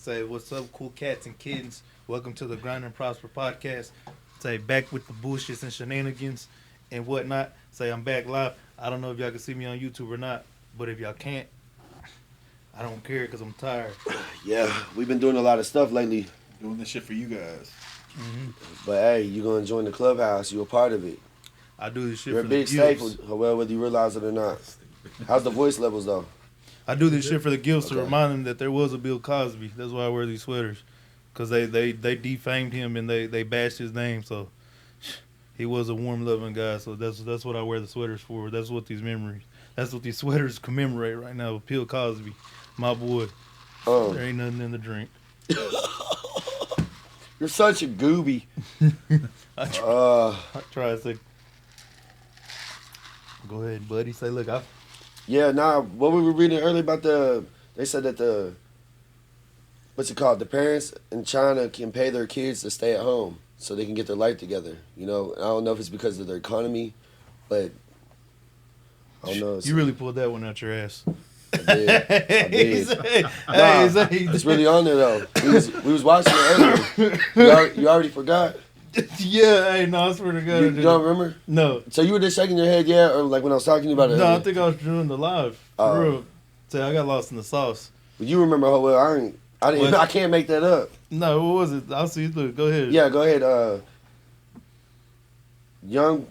Say, what's up, cool cats and kittens? Welcome to the Grind and Prosper podcast. Say, back with the bullshits and shenanigans and whatnot. Say, I'm back live. I don't know if y'all can see me on YouTube or not, but if y'all can't, I don't care because I'm tired. Yeah, we've been doing a lot of stuff lately. Doing this shit for you guys. Mm-hmm. But hey, you're going to join the clubhouse. You're a part of it. I do this shit You're for a big the gifts. staple, well, whether you realize it or not. How's the voice levels, though? I do this shit for the gifts to Okay. remind them that there was a Bill Cosby. That's why I wear these sweaters. Because they defamed him and they bashed his name. So he was a warm, loving guy. So that's what I wear the sweaters for. That's what these sweaters commemorate right now with Bill Cosby. My boy. There ain't nothing in the drink. You're such a gooby. I try to say, go ahead, buddy. Say, look, What we were reading earlier about they said that what's it called? The parents in China can pay their kids to stay at home so they can get their life together. You know, I don't know if it's because of their economy, but I don't know. You really pulled that one out your ass. I did. It's really on there though. We was watching it earlier. You already forgot? Yeah, hey, no, I swear to God. You don't remember? No. So you were just shaking your head, yeah, or like when I was talking to you about it? No, earlier? I think I was doing the live. For real. Say, I got lost in the sauce. But you remember how well I can't make that up. No, what was it? I'll see. Look, go ahead. Yeah, go ahead. Young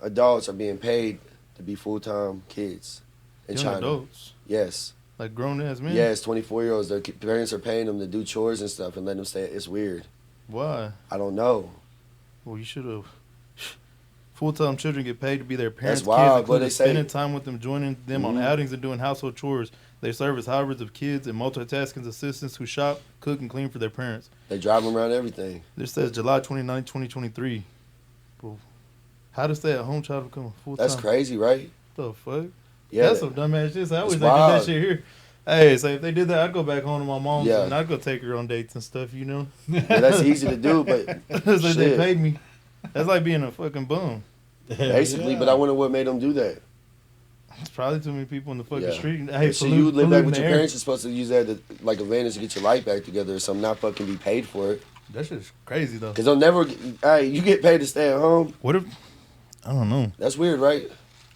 adults are being paid to be full-time kids in Young China. adults? Yes. Like grown-ass men? Yes, 24-year-olds. Their parents are paying them to do chores and stuff and letting them stay. It's weird. Why? I don't know. Well, you should have. Full-time children get paid to be their parents' That's wild, kids, but including they say- spending time with them, joining them on outings and doing household chores. They serve as hundreds of kids and multitasking assistants who shop, cook, and clean for their parents. They drive them around everything. This says July 29, 2023. Well, how does stay-at-home child become a full-time? That's crazy, right? What the fuck? Yeah. That's some dumbass shit. So I always It's think of that wild. shit here. Hey, so if they did that, I'd go back home to my mom's Yeah. and I'd go take her on dates and stuff, you know? Yeah, that's easy to do, but It's like they shit. paid me. That's like being a fucking bum. Basically, but I wonder what made them do that. It's probably too many people in the fucking Yeah. street. Hey, So you live back polluting with the your air. parents, you're supposed to use that to, like advantage to get your life back together or something, not fucking be paid for it. That shit's crazy, though. Because they'll never, you get paid to stay at home. What if, I don't know. That's weird, right?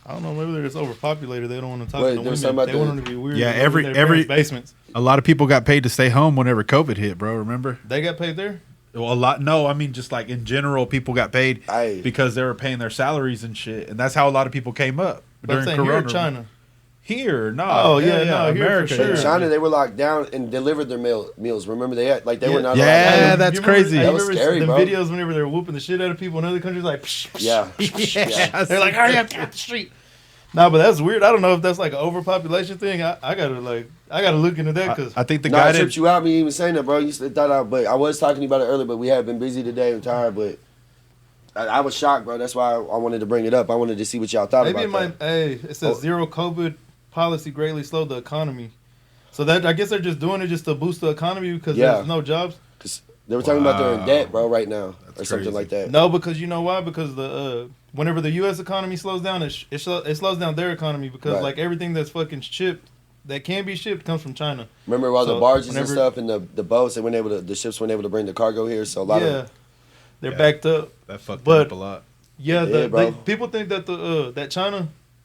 I don't know. Maybe they're just overpopulated. They don't want to talk Wait, to the there was women. something They about want them to be weird. Yeah, and live in their every- parents' basements. A lot of people got paid to stay home whenever COVID hit, bro. Remember? They got paid there? Well, a lot. No, I mean just like in general, people got paid Aye. because they were paying their salaries and shit, and that's how a lot of people came up But I'm during saying Corona. here in China. Here, no. Oh, yeah, no, here for America. sure. In Yeah, China, they were locked down and delivered their meals. Remember, they were Yeah. not allowed Yeah, to. that's You remember- crazy. hey, That you was remember scary, the bro. videos whenever they're whooping the shit out of people in other countries, like, Yeah. Yeah. they're like, hurry up, get out the street. Nah, but that's weird. I don't know if that's like an overpopulation thing. I gotta look into that because I think the No, guy it tripped did. you out me even saying that, bro. You thought out, but I was talking about it earlier, but we have been busy today and tired, but I was shocked, bro. That's why I wanted to bring it up. I wanted to see what y'all thought maybe it about might. Hey, it says zero COVID policy greatly slowed the economy. So that I guess they're just doing it just to boost the economy because Yeah. there's no jobs. Because they were talking about they're in Wow. debt, bro, right now, That's or something crazy. like that. No, because you know why? Because the whenever the U.S. economy slows down, it slows down their economy because Right. like everything that's fucking shipped that can be shipped comes from China. Remember all the So, barges whenever- and stuff and the boats, the ships weren't able to bring the cargo here, so a lot Yeah, of they're Yeah. backed up. That fucked But- up a lot. Yeah, Yeah, bro. people think that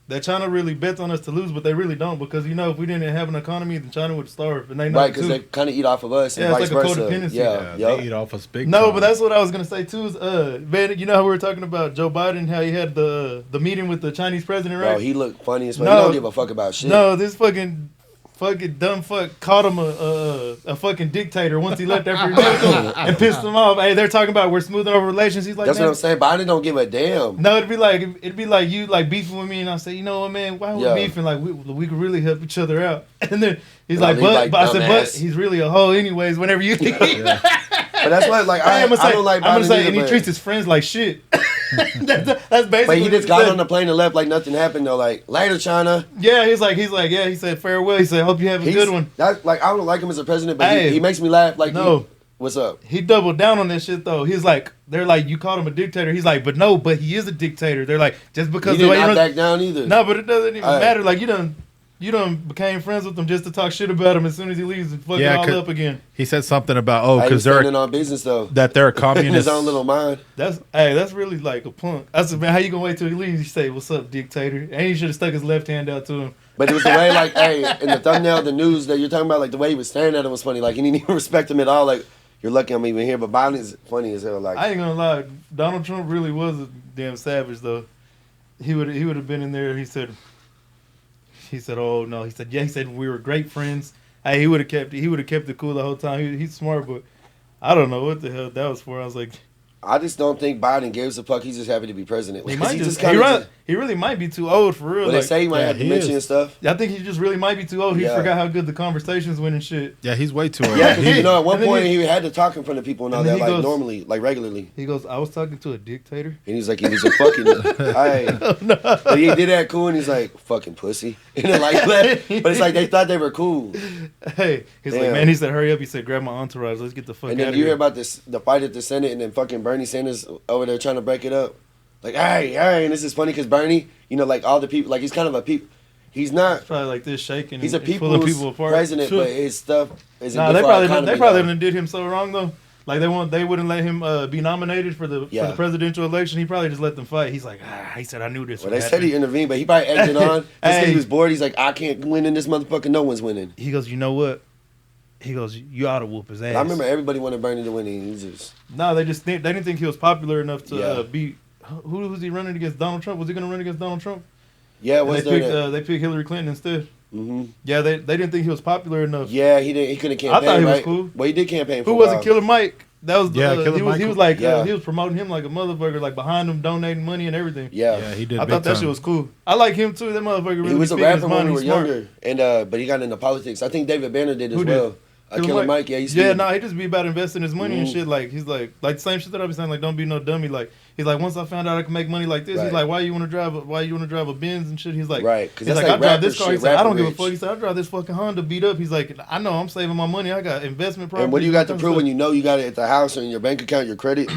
that China really bets on us to lose, but they really don't because you know if we didn't have an economy, then China would starve, and they know right, it because too. they kind of eat off of us and Yeah, vice it's like a versa. codependency. Yeah, They yup. eat off us big No, time. but that's what I was gonna say too. Is man, you know how we were talking about Joe Biden, how he had the meeting with the Chinese president, right? Bro, he looked funny as fuck. No. He don't give a fuck about shit. No, this fucking dumb fuck called him a fucking dictator once he left after he left and pissed him off. Hey, they're talking about we're smoothing over relations. He's like, That's what man, I'm saying. Biden don't give a damn. no, it'd be like you like beefing with me, and I say, you know what, man, why are we Yeah. beefing? Like we could really help each other out. And then he's And like, I'll leave like but I said, but dumbass. he's really a hoe anyways. Whenever you, But that's what, like, I I'm gonna say, don't like Biden I'm gonna say, either, and he but- treats his friends like shit. that's basically. But he what just got said. on the plane and left like nothing happened though. Like, later, China. Yeah, he's like, yeah. He said farewell. He said, hope you have a He's, good one. That's like, I don't like him as a president, but Hey. he makes me laugh. Like, No. what's up? He doubled down on that shit though. He's like, they're like, you called him a dictator. He's like, but he is a dictator. They're like, just He because did the way not you back down either. no, but it doesn't even Hey. matter. Like you done You done became friends with him just to talk shit about him as soon as he leaves and fuck it Yeah, all 'cause- up again. He said something about Hey, because he's standing on business though. they're a In his communist. own little mind. That's really like a punk. I said, man, how you gonna wait till he leaves? You say, "What's up, dictator?" And he should have stuck his left hand out to him. But it was the way, like, hey, in the thumbnail, the news that you're talking about, like the way he was staring at him was funny. Like he didn't even respect him at all. Like you're lucky I'm even here. But Biden's funny as hell. Like I ain't gonna lie, Donald Trump really was a damn savage though. He would have been in there. He said, "Oh no," he said, "Yeah," he said we were great friends. Hey, he would have kept it cool the whole time. He's smart, but I don't know what the hell that was for. I was like, I just don't think Biden gives a fuck. He's just happy to be president. he Like, might he just kinda he really might be too old for real. But they Like, say he might yeah, have he dementia is. and stuff. I think he just really might be too old. He Yeah. forgot how good the conversations went and shit. Yeah, he's way too old. Yeah, 'cause, you know, at one And then point he- he had to talk in front of people and all and that, then he like goes- normally, like regularly. He goes, "I was talking to a dictator." And he's like, he was a fucking, but he did that cool, and he's like, fucking pussy, and then like, but it's like they thought they were cool. Hey, he's like, Damn. man. He said, "Hurry up." He said, "Grab my entourage. Let's get the fuck And out then of you hear here." about the fight at the Senate, and then fucking Bernie Sanders over there trying to break it up. Like, hey, and this is funny because Bernie, you know, like all the people, like he's kind of a people. He's not. Probably like this shaking. He's a and pulling people's people apart. president, Sure. but his stuff isn't. Nah, good they for our probably economy, though. done did him so wrong though. Like they wouldn't let him be nominated for the presidential election. He probably just let them fight. He's like, he said, "I knew this." Well, would they said happen." he intervened, but he probably egged it on. Just 'cause Hey. he was bored. He's like, I can't win in this motherfucker. No one's winning. He goes, "You know what?" He goes, "You ought to whoop his ass." I remember everybody wanted Bernie to win, and he just. No, they didn't think he was popular enough to Yeah. beat. Who was he running against? Donald Trump? Was he going to run against Donald Trump? Yeah, And was they there? picked they picked Hillary Clinton instead. Mm-hmm. Yeah, they didn't think he was popular enough. Yeah, he didn't. He couldn't campaign. I thought he was right? cool. Well, he did campaign. For Who a was it? while. Killer Mike. That was Yeah, Killer he was Mike. like Yeah. he was promoting him like a motherfucker, like behind him, donating money and everything. Yeah, Yeah, he did. I big thought that time. shit was cool. I like him too. That motherfucker really he was a speaking his rapper when mind. we were He's smart. younger, and but he got into politics. I think David Banner did as Who did? well. Killer Mike. Yeah, he's Yeah, no, he just be about investing his money and Mhm. shit. Like he's like the same shit that I be saying. Like, don't be no dummy. Like he's like, once I found out I can make money like this, Right. he's like, why you want to drive a Benz and shit? He's like, Right, 'cause he's that's like, like I drive rapper this car. He shit, said, I don't rapper give a rich. fuck. He said, I drive this fucking Honda beat up. He's like, I know I'm saving my money. I got investment property. And what do you got to prove when you know you got it at the house or in your bank account, your credit,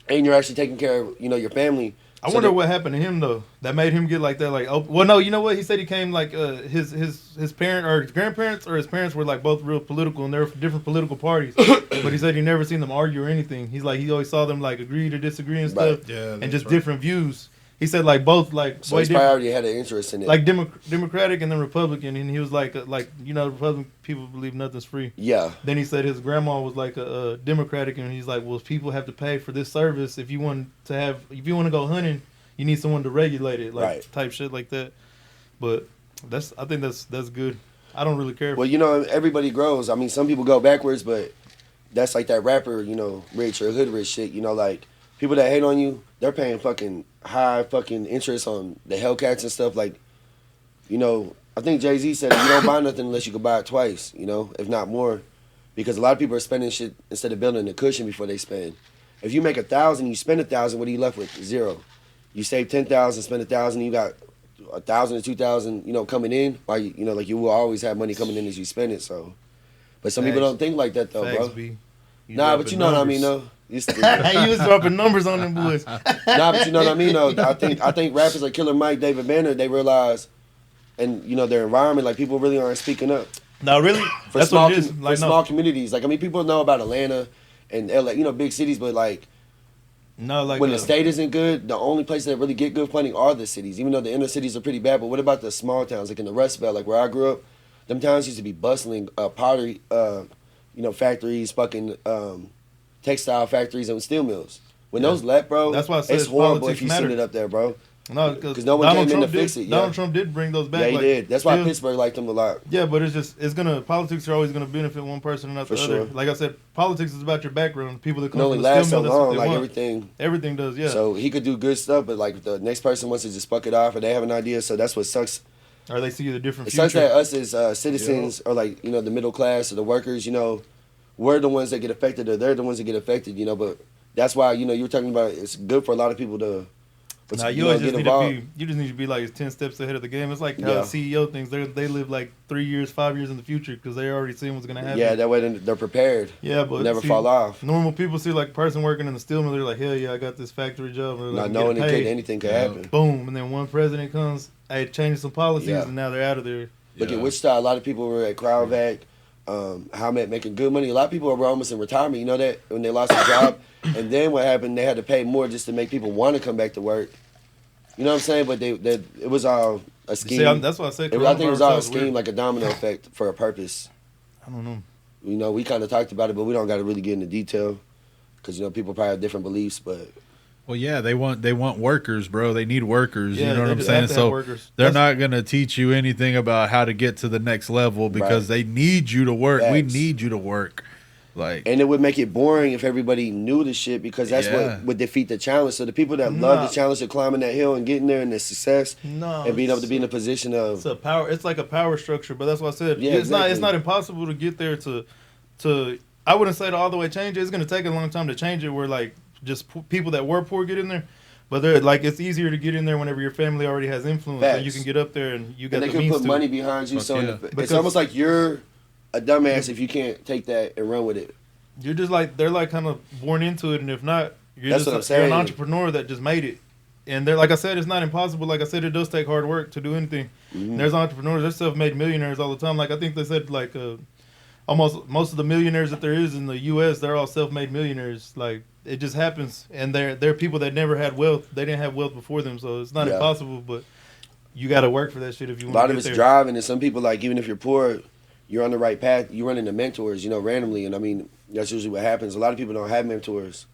and you're actually taking care of your family? I So wonder that- what happened to him though. That made him get like that. Like, oh, well, no, you know what? He said he came like his parent or his grandparents or his parents were like both real political and they're from different political parties. But he said he never seen them argue or anything. He's like he always saw them like agree to disagree and Right. stuff, Yeah, and that's just right. different views. He said like both like So way he's different, probably already had an interest in it. like Democratic and then Republican, and he was like Republican people believe nothing's free. yeah, Then he said his grandma was like a Democratic, and he's like, well, if people have to pay for this service, if you want to go hunting, you need someone to regulate it, like Right. type shit like that. But I think that's good. I don't really care. well, everybody grows. I mean, some people go backwards, but that's like that rapper, rich or hood rich shit. Like people that hate on you, they're paying fucking high fucking interest on the Hellcats and stuff. Like, I think Jay-Z said you don't buy nothing unless you can buy it twice, if not more, because a lot of people are spending shit instead of building a cushion before they spend. If you make 1,000, you spend 1,000, what are you left with? Zero. You save 10,000, spend 1,000, you got 1,000 to 2,000, coming in. While like you will always have money coming in as you spend it. So, but some people Facts. don't think like that though, Facts, bro. B. You Nah, but dropping you know what I mean, numbers. though. Hey, you was dropping numbers on them boys. Nah, but you know what I mean, though. I think rappers like Killer Mike, David Banner, they realize, and their environment, like people really aren't speaking up No, really, for that's small what it is. for Like, small no, communities. Like I mean, people know about Atlanta and LA, big cities, but like no, like when the state isn't good, the only places that really get good funding are the cities. Even though the inner cities are pretty bad, but what about the small towns, like in the Rust Belt, like where I grew up? Them towns used to be bustling, pottery, factories, fucking textile factories and steel mills. When those left, bro, That's why I said it's horrible politics if you matter. seen it up there, bro. no, 'Cause no one came in to fix it, yeah. Donald Trump did bring those back. Yeah, he like, did. That's why still- Pittsburgh liked him a lot. Yeah, but politics are always gonna benefit one person and not the For other. sure. Like I said, politics is about your background. People that It come only from the lasts steel so mill, that's what long, they like want. Everything does, yeah. So he could do good stuff, but like if the next person wants to just fuck it off or they have an idea, so that's what sucks. Or they see the different It future. sucks that us as citizens or like, the middle class or the workers, we're the ones that get affected or they're the ones that get affected, but that's why, you were talking about it's good for a lot of people to Nah, you always just need you just need to be like 10 steps ahead of the game. It's like how Yeah. the CEO thinks they live like 3 years, 5 years in the future because they already seen what's gonna happen. Yeah, that way they're prepared. Yeah, but Never see, fall off. Normal people see like a person working in the steel mill, they're like, hell yeah, I got this factory job. Or, like, Not knowing getting paid. anything could happen. Boom, and then one president comes, hey, changes some policies, Yeah. and now they're out of there. Look Yeah. at Wichita. A lot of people were at Cryovac. How making good money. A lot of people were almost in retirement. You know that when they lost their job, and then what happened? They had to pay more just to make people want to come back to work. You know what I'm saying? But it was all a scheme. See, that's why I said I think it was all a coronavirus scheme, weird. like a domino effect for a purpose. I don't know. You know, we kind of talked about it, but we don't got to really get into detail because you know people probably have different beliefs. But Well, yeah, they want workers, bro. They need workers. Yeah, you know what they I'm just saying? have to have So workers. they're That's- not gonna teach you anything about how to get to the next level because Right. they need you to work. We Facts. need you to work. Like, and it would make it boring if everybody knew the shit because that's Yeah. what would defeat the challenge. So the people that Nah. love the challenge of climbing that hill and getting there and the success No, and being able to be in a position It's of a power. It's like a power structure, but that's what I said. Yeah, It's not. It's exactly. not impossible to get there. To I wouldn't say to all the way change it. It's going to take a long time to change it. Where like just people that were poor get in there, but they're like it's easier to get in there whenever your family already has influence. And you Facts. can get up there and you got and they the can means put to. money behind you. Fuck So yeah. it's Because- almost like you're a dumbass if you can't take that and run with it. You're just like they're like kind of born into it, and if not, you're That's just what I'm you're an saying. entrepreneur that just made it. And they're like I said, it's not impossible. Like I said, it does take hard work to do anything. Mhm. There's entrepreneurs, there's self-made millionaires all the time. Like I think they said like almost most of the millionaires that there is in the U.S. they're all self-made millionaires. Like it just happens, and they're people that never had wealth. They didn't have wealth before them, so it's not Yeah. impossible. But you got to work for that shit if you A want lot to of get it's there. driving, and some people like even if you're poor, you're on the right path. You run into mentors, you know, randomly, and I mean that's usually what happens. A lot of people don't have mentors,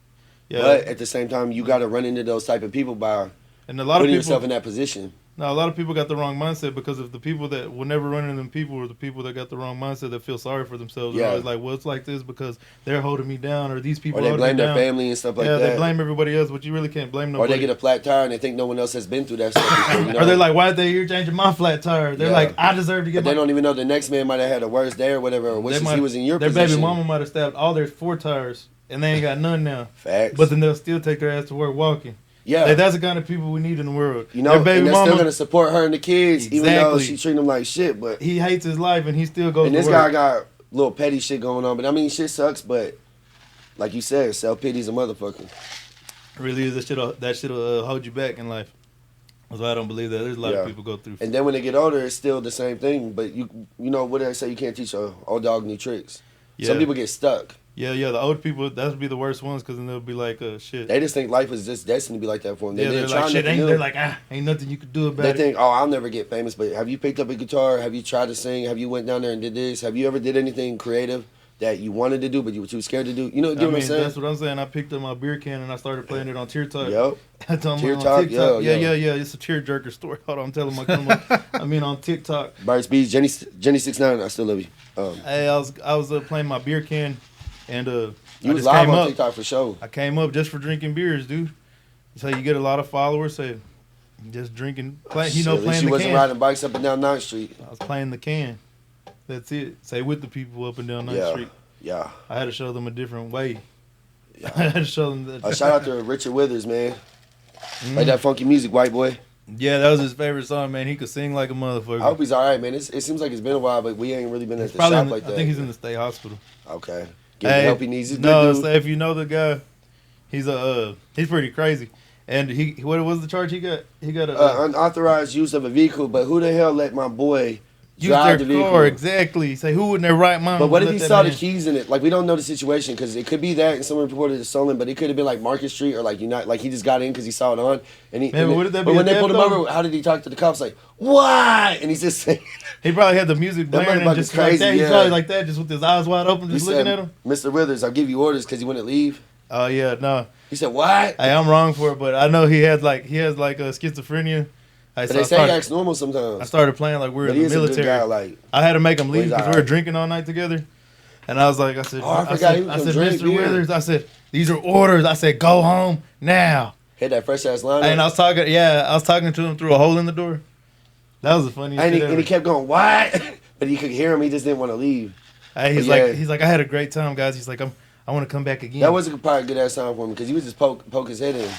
Yeah, but at the same time, you got to run into those type of people by and a lot of putting people. yourself in that position. No, a lot of people got the wrong mindset because of the people that will never run into them people or the people that got the wrong mindset that feel sorry for themselves. They're Yeah. always like, well, it's like this because they're holding me down or these people Or they holding blame me their down. family and stuff like yeah, that. they blame everybody else, but you really can't blame Or nobody. they get a flat tire and they think no one else has been through that stuff before. You know? Or they're like, why are they here changing my flat tire? They're Yeah. like, I deserve to But get they my... don't even know the next man might have had a worse day or whatever, or wishes he was in your their position. baby mama might have stabbed all their 4 tires, and they ain't got none now. Facts. But then they'll still take their ass to work walking. yeah. Like, that's the kind of people we need in the world. You know, their baby and they're mama, still gonna support her and the kids, even though Exactly. she treat them like shit. But he hates his life, and he still goes and to this work. guy got little petty shit going on. But I mean, shit sucks. But like you said, self pity's a motherfucker. Really is that shit'll hold you back in life. That's why I don't believe that. There's a lot Yeah. of people go through. And then when they get older, it's still the same thing. But you know what they say? You can't teach a old dog new tricks. Yeah. Some people get stuck. Yeah, the old people, that would be the worst ones because then they'll be like, shit. They just think life is just destined to be like that for them. Yeah, they're didn't like, try shit, nothing new. they're like, ain't nothing you could do about They it. think, oh, I'll never get famous. But have you picked up a guitar? Have you tried to sing? Have you went down there and did this? Have you ever did anything creative that you wanted to do but you were too scared to do? You know, I get what mean, I'm saying? that's what I'm saying. I picked up my beer can and I started playing it on Tear Talk. Yep. I told Tear him on Talk? TikTok. Yo. Yeah. It's a tear jerker story. Hold on, I'm telling my on TikTok. Bryce Beats, Jenny 69, I still love you. Hey, I was playing my beer can, and You I was just live came on up. TikTok for sure. I came up just for drinking beers, dude. So you get a lot of followers. Say, just drinking, Shit, playing at least the you wasn't can. riding bikes up and down 9th Street. I was playing the can. That's it. Say with the people up and down 9th Yeah. Street. Yeah. I had to show them a different way. I had to show them that. Shout out to Richard Withers, man. Mm. Like that funky music, white boy. Yeah, that was his favorite song, man. He could sing like a motherfucker. I hope he's all right, man. It seems like it's been a while, but we ain't really been at He's the probably shop in the- like that. I think he's in the state hospital. Okay. Get the help he needs. He's a no, good dude. so if you know the guy, he's pretty crazy. And what was the charge he got? He got a Unauthorized use of a vehicle, but who the hell let my boy use drive their the vehicle? car exactly. Say who in their right mind? But what would if he let that saw the man- keys in it? Like we don't know the situation because it could be that and someone reported it stolen, but it could have been like Market Street or like like he just got in because he saw it on and he. Man, and but what if that but be when a they pulled him theft, over, though? how did he talk to the cops? Like why? And he's just saying, He probably had the music That blaring and motherfucker's just like crazy, that. He's yeah. probably like that, just with his eyes wide open, he just looking said, at him. "Mr. Withers, I'll give you orders because he wouldn't leave." Oh yeah, no. He said, "What?" Hey, I'm wrong for it, but I know he has like schizophrenia. But they say he acts normal sometimes. I started playing like we were But in he the is a good military. guy. Like I had to make him leave He's because we alright. were drinking all night together. And I was like, Oh, I forgot he was I gonna said, drink Mr. beer. Withers, I said, these are orders. I said, go home now. hit that fresh ass line. And I was talking to him through a hole in the door. That was the funniest and shit he ever. kept going, "What?" But he could hear him. He just didn't want to leave. Hey, he's But yeah. like, I had a great time, guys. He's like, I want to come back again. That was probably a good ass time for him because he was just poke his head in.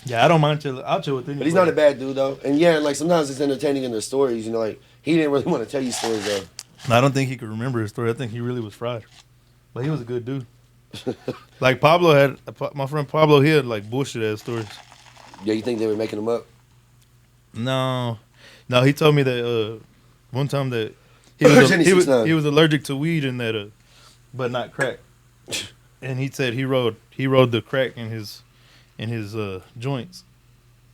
Yeah, I don't mind chill. I'll chill with anybody. But he's not a bad dude though. And yeah, like sometimes it's entertaining in their stories. You know, like he didn't really want to tell you stories though. I don't think he could remember his story. I think he really was fried. But he was a good dude. Like my friend Pablo, he had like bullshit ass stories. Yeah, you think they were making him up? No, he told me that one time that Jenny he 6ix9ine. was allergic to weed and that but not crack. And he said he rode the crack in his joints.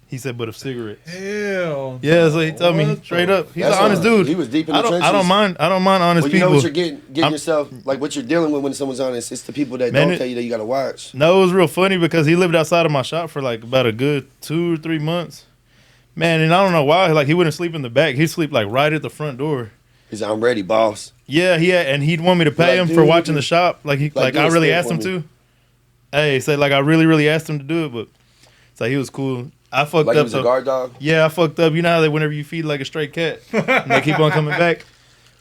He said, but of cigarettes. Hell. Yeah, so he told me straight up. He's an honest dude. He was deep in the trenches. I don't mind honest well, you people. know what you're getting yourself, like what you're dealing with when someone's honest. It's the people that don't tell you that you gotta watch. No, it was real funny because he lived outside of my shop for like about a good 2 or 3 months. Man, and I don't know why. Like he wouldn't sleep in the back. He'd sleep like right at the front door. He's like, I'm ready, boss. Yeah, and he'd want me to pay him for watching the shop. Like I really asked him to. Hey, say like I really asked him to do it, but so he was cool. I fucked like up. He was a guard dog? Yeah, I fucked up. You know how they whenever you feed like a stray cat, and they keep on coming back.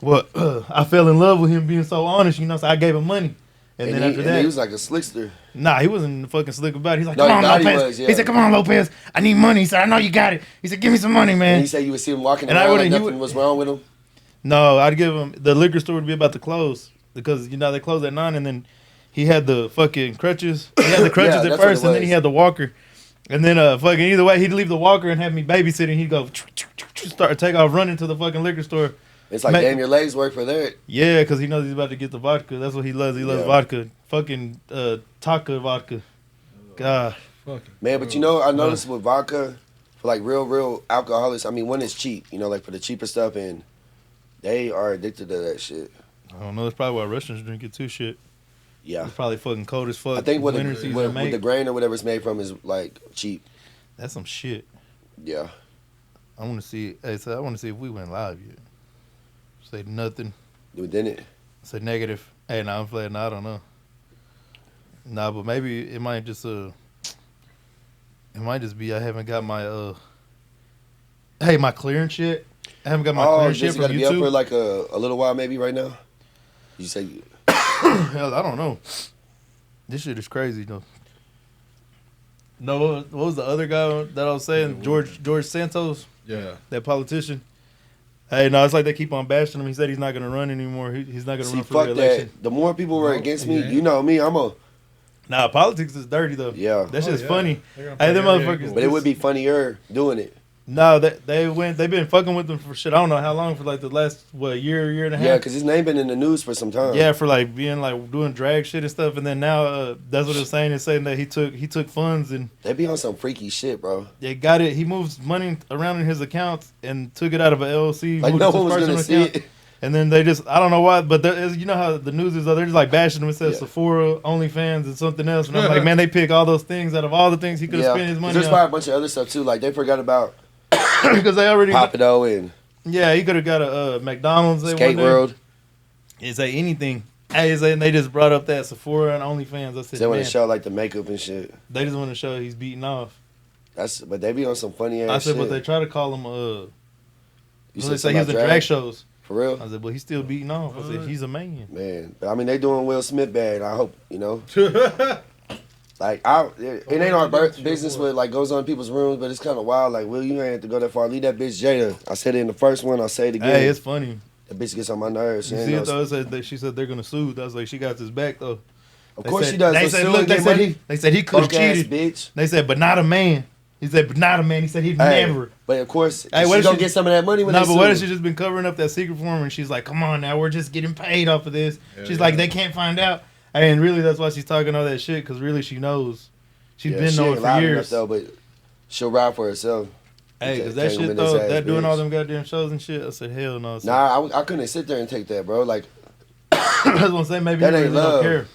Well, I fell in love with him being so honest. You know, so I gave him money, and then after that, he was like a slickster. Nah, he wasn't fucking slick about it. He's like, No, come on, he Lopez. was, yeah. He said, come on, Lopez. I need money. He said, I know you got it. He said, give me some money, man. And he said you would see him walking And around like nothing was wrong with him. No, I'd give him the liquor store would be about to close because you know they close at 9, and then he had the fucking crutches. He had the crutches Yeah, at that's first, what it and then he was. had the walker. And then fucking either way, he'd leave the walker and have me babysitting. He'd go take off running to the fucking liquor store. It's like, damn, your legs work for that. Yeah, because he knows he's about to get the vodka. That's what he loves. He loves vodka. Fucking Taka vodka. God. Man, but you know, I noticed with vodka, for like real alcoholics, I mean, one is cheap, you know, like for the cheaper stuff, and they are addicted to that shit. I don't know. That's probably why Russians drink it too, shit. Yeah. It's probably fucking cold as fuck. I think with made. the grain or whatever it's made from is like cheap. That's some shit. Yeah. I want to see. Hey, so I want to see if we went live yet. Say nothing. Didn't it? Say negative. Hey, nah, I'm playing. Nah, I don't know. Nah, but maybe it might just it might just be I haven't got my my clearance shit. I haven't got my clearance shit from gotta YouTube. be up for like a little while maybe right now. You say Hell, I don't know. This shit is crazy though. No, what was the other guy that I was saying? George Santos. Yeah. That politician. Hey, no, it's like they keep on bashing him. He said he's not going to run anymore. He's not going to run for fuck re-election. that. The more people were against me, you know me, Nah, politics is dirty, though. Yeah. That shit's funny. Hey, them motherfuckers. But it would be funnier doing it. No, they've been fucking with him for shit. I don't know how long, for like the last, year and a half? Yeah, because his name been in the news for some time. Yeah, for like being like doing drag shit and stuff. And then now, that's what it's saying. It's saying that he took funds and They be on some freaky shit, bro. they got it. He moves money around in his accounts and took it out of an LLC. Like moved no it to one his was going to personal see account. it. And then they just, I don't know why, but you know how the news is, though, they're just like bashing him. It says Sephora, OnlyFans, and something else. And I'm like, man, they pick all those things out of all the things he could have spent his money There's on. probably a bunch of other stuff, too. Like, they forgot about Because they already... Papido and Yeah, he could have got a McDonald's. Skate World. It's like anything. Hey, and they just brought up that Sephora and OnlyFans. I said, They want man, to show, like, the makeup and shit. they just want to show he's beating off. But they be on some funny ass I said, shit. but they try to call him, You they say he was in drag shows. For real? I said, well, he's still beating off. I said, he's a man. Man, but I mean, they doing Will Smith bad. I hope, you know. Like, it ain't our business what like goes on in people's rooms, but it's kind of wild. Like, Will, you ain't have to go that far. Leave that bitch Jada. I said it in the first one. I'll say it again. Hey, it's funny. That bitch gets on my nerves. She You ain't see no- it though? It said that she said they're gonna sue. I was like, she got his back though. Of course she does. They Let's said, sue look, and they get said, money. they said he could have Punk ass cheated. bitch. They said, but not a man. He said, but not a man. He said he'd Hey, never. But of course, Hey, she what if gonna she- get some of that money when No, they but sue. what if she just been covering up that secret for him and she's like, come on now, we're just getting paid off of this. She's like, they can't find out. And really, that's why she's talking all that shit, because really she knows. She's been she knowing ain't for loud years. enough, though, but she'll ride for herself. Hey, because that Take him shit in his though, ass, that doing bitch. all them goddamn shows and shit, I said, hell no. So, Nah, I couldn't sit there and take that, bro. Like, that's what I'm saying. Maybe that he ain't really love. don't care.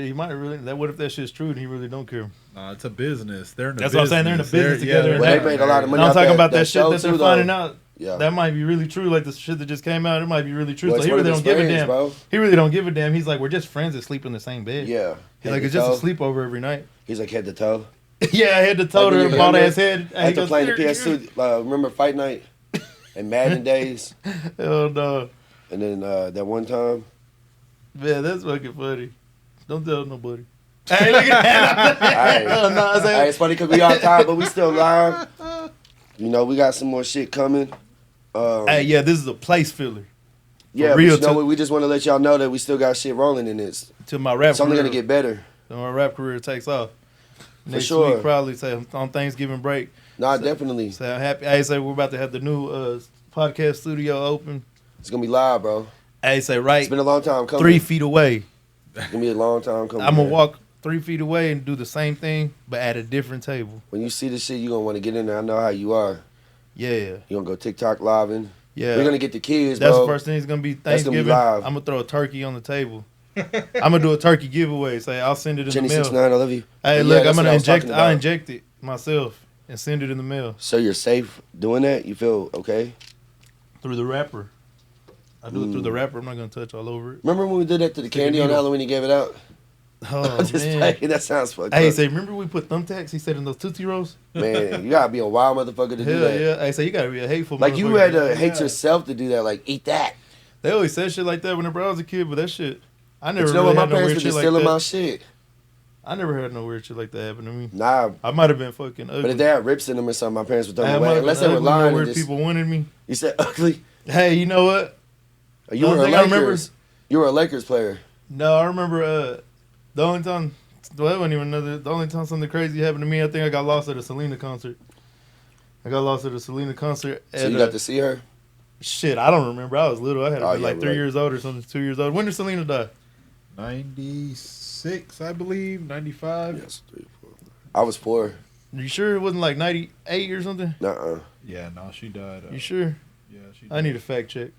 He might really. What if that shit's true and he really don't care? Nah, it's a business. They're in the That's what I'm saying. They're in the business together. Well, they made a lot of money. I'm off talking that- about that that shit show that they're too, finding though. out. Yeah. That might be really true. Like the shit that just came out, it might be really true. Well, So it's he one of really his don't give a friends, damn. bro. He really don't give a damn. He's like, we're just friends that sleep in the same bed. Yeah. He's like, it's just a sleepover every night. He's like head to toe. Yeah, I had to tell Like when her you're bald younger, ass head. After playing the PS2, remember Fight Night and Madden days? Hell no. And then that one time, Man, that's fucking funny. Don't tell nobody. Hey, look at that. Hey. Hell no, I said- hey, it's funny because we all tired, but we still live. You know, we got some more shit coming. Hey, yeah, this is a place filler. Yeah, but real you know too. what? We just want to let y'all know that we still got shit rolling in this. Till my rap It's only career. gonna get better. Till my rap career takes off. Next sure. week, probably say on Thanksgiving break. Nah, definitely. So I'm happy. I say we're about to have the new podcast studio open. It's gonna be live, bro. Hey, say right. It's been a long time coming. 3 feet away. It's gonna be a long time coming. I'm gonna man. walk 3 feet away and do the same thing, but at a different table. When you see this shit, you gonna want to get in there. I know how you are. Yeah. You gonna go TikTok living. Yeah. We're gonna get the kids, That's bro. the first thing. It's gonna be That's gonna be Thanksgiving. live. I'm gonna throw a turkey on the table. I'm gonna do a turkey giveaway. Say I'll send it in Jenny the mail. 69, I love you. Hey, But look, yeah, I'm that's gonna what I was inject. talking I'll about. inject it myself and send it in the mail So you're safe doing that? You feel okay? through the wrapper. I do it through the wrapper. I'm not gonna touch all over it. Remember when we did that to the candy on needle. Halloween? He gave it out. Oh Just man. playing. That sounds fucked Hey, up. say remember we put thumbtacks? He said in those Tootsie Rolls. Man, you gotta be a wild motherfucker to do Hell that. yeah. Hey, say you gotta be a hateful. Like you motherfucker. had to hate yourself to do that. Like eat that. They always said shit like that whenever I was a kid, but that shit, I never But you know really what? My had no parents weird were shit just like stealing that. my shit. I never had no weird shit like that happen to me. Nah, I might have been fucking ugly. but if they had rips in them or something, my parents would throw Hey, them I might away. have Unless been they were ugly, lying. And where just, people wanted me. you said ugly. Hey, you know what? You were a thing I remember- Lakers. You were a Lakers player. No, I remember the only time. Well, that wasn't even another. The only time something crazy happened to me, I think I got lost at a Selena concert. I got lost at a Selena concert. So At, you got to see her. shit, I don't remember. I was little. I had to Oh, be yeah, like 3 right. years old or something, 2 years old. When did Selena die? 96, I believe, 95. Yes, 3, 4. I was 4. You sure it wasn't like 98 or something? Nuh-uh. Yeah, no, she died. You sure? Yeah, she I died. need a fact check.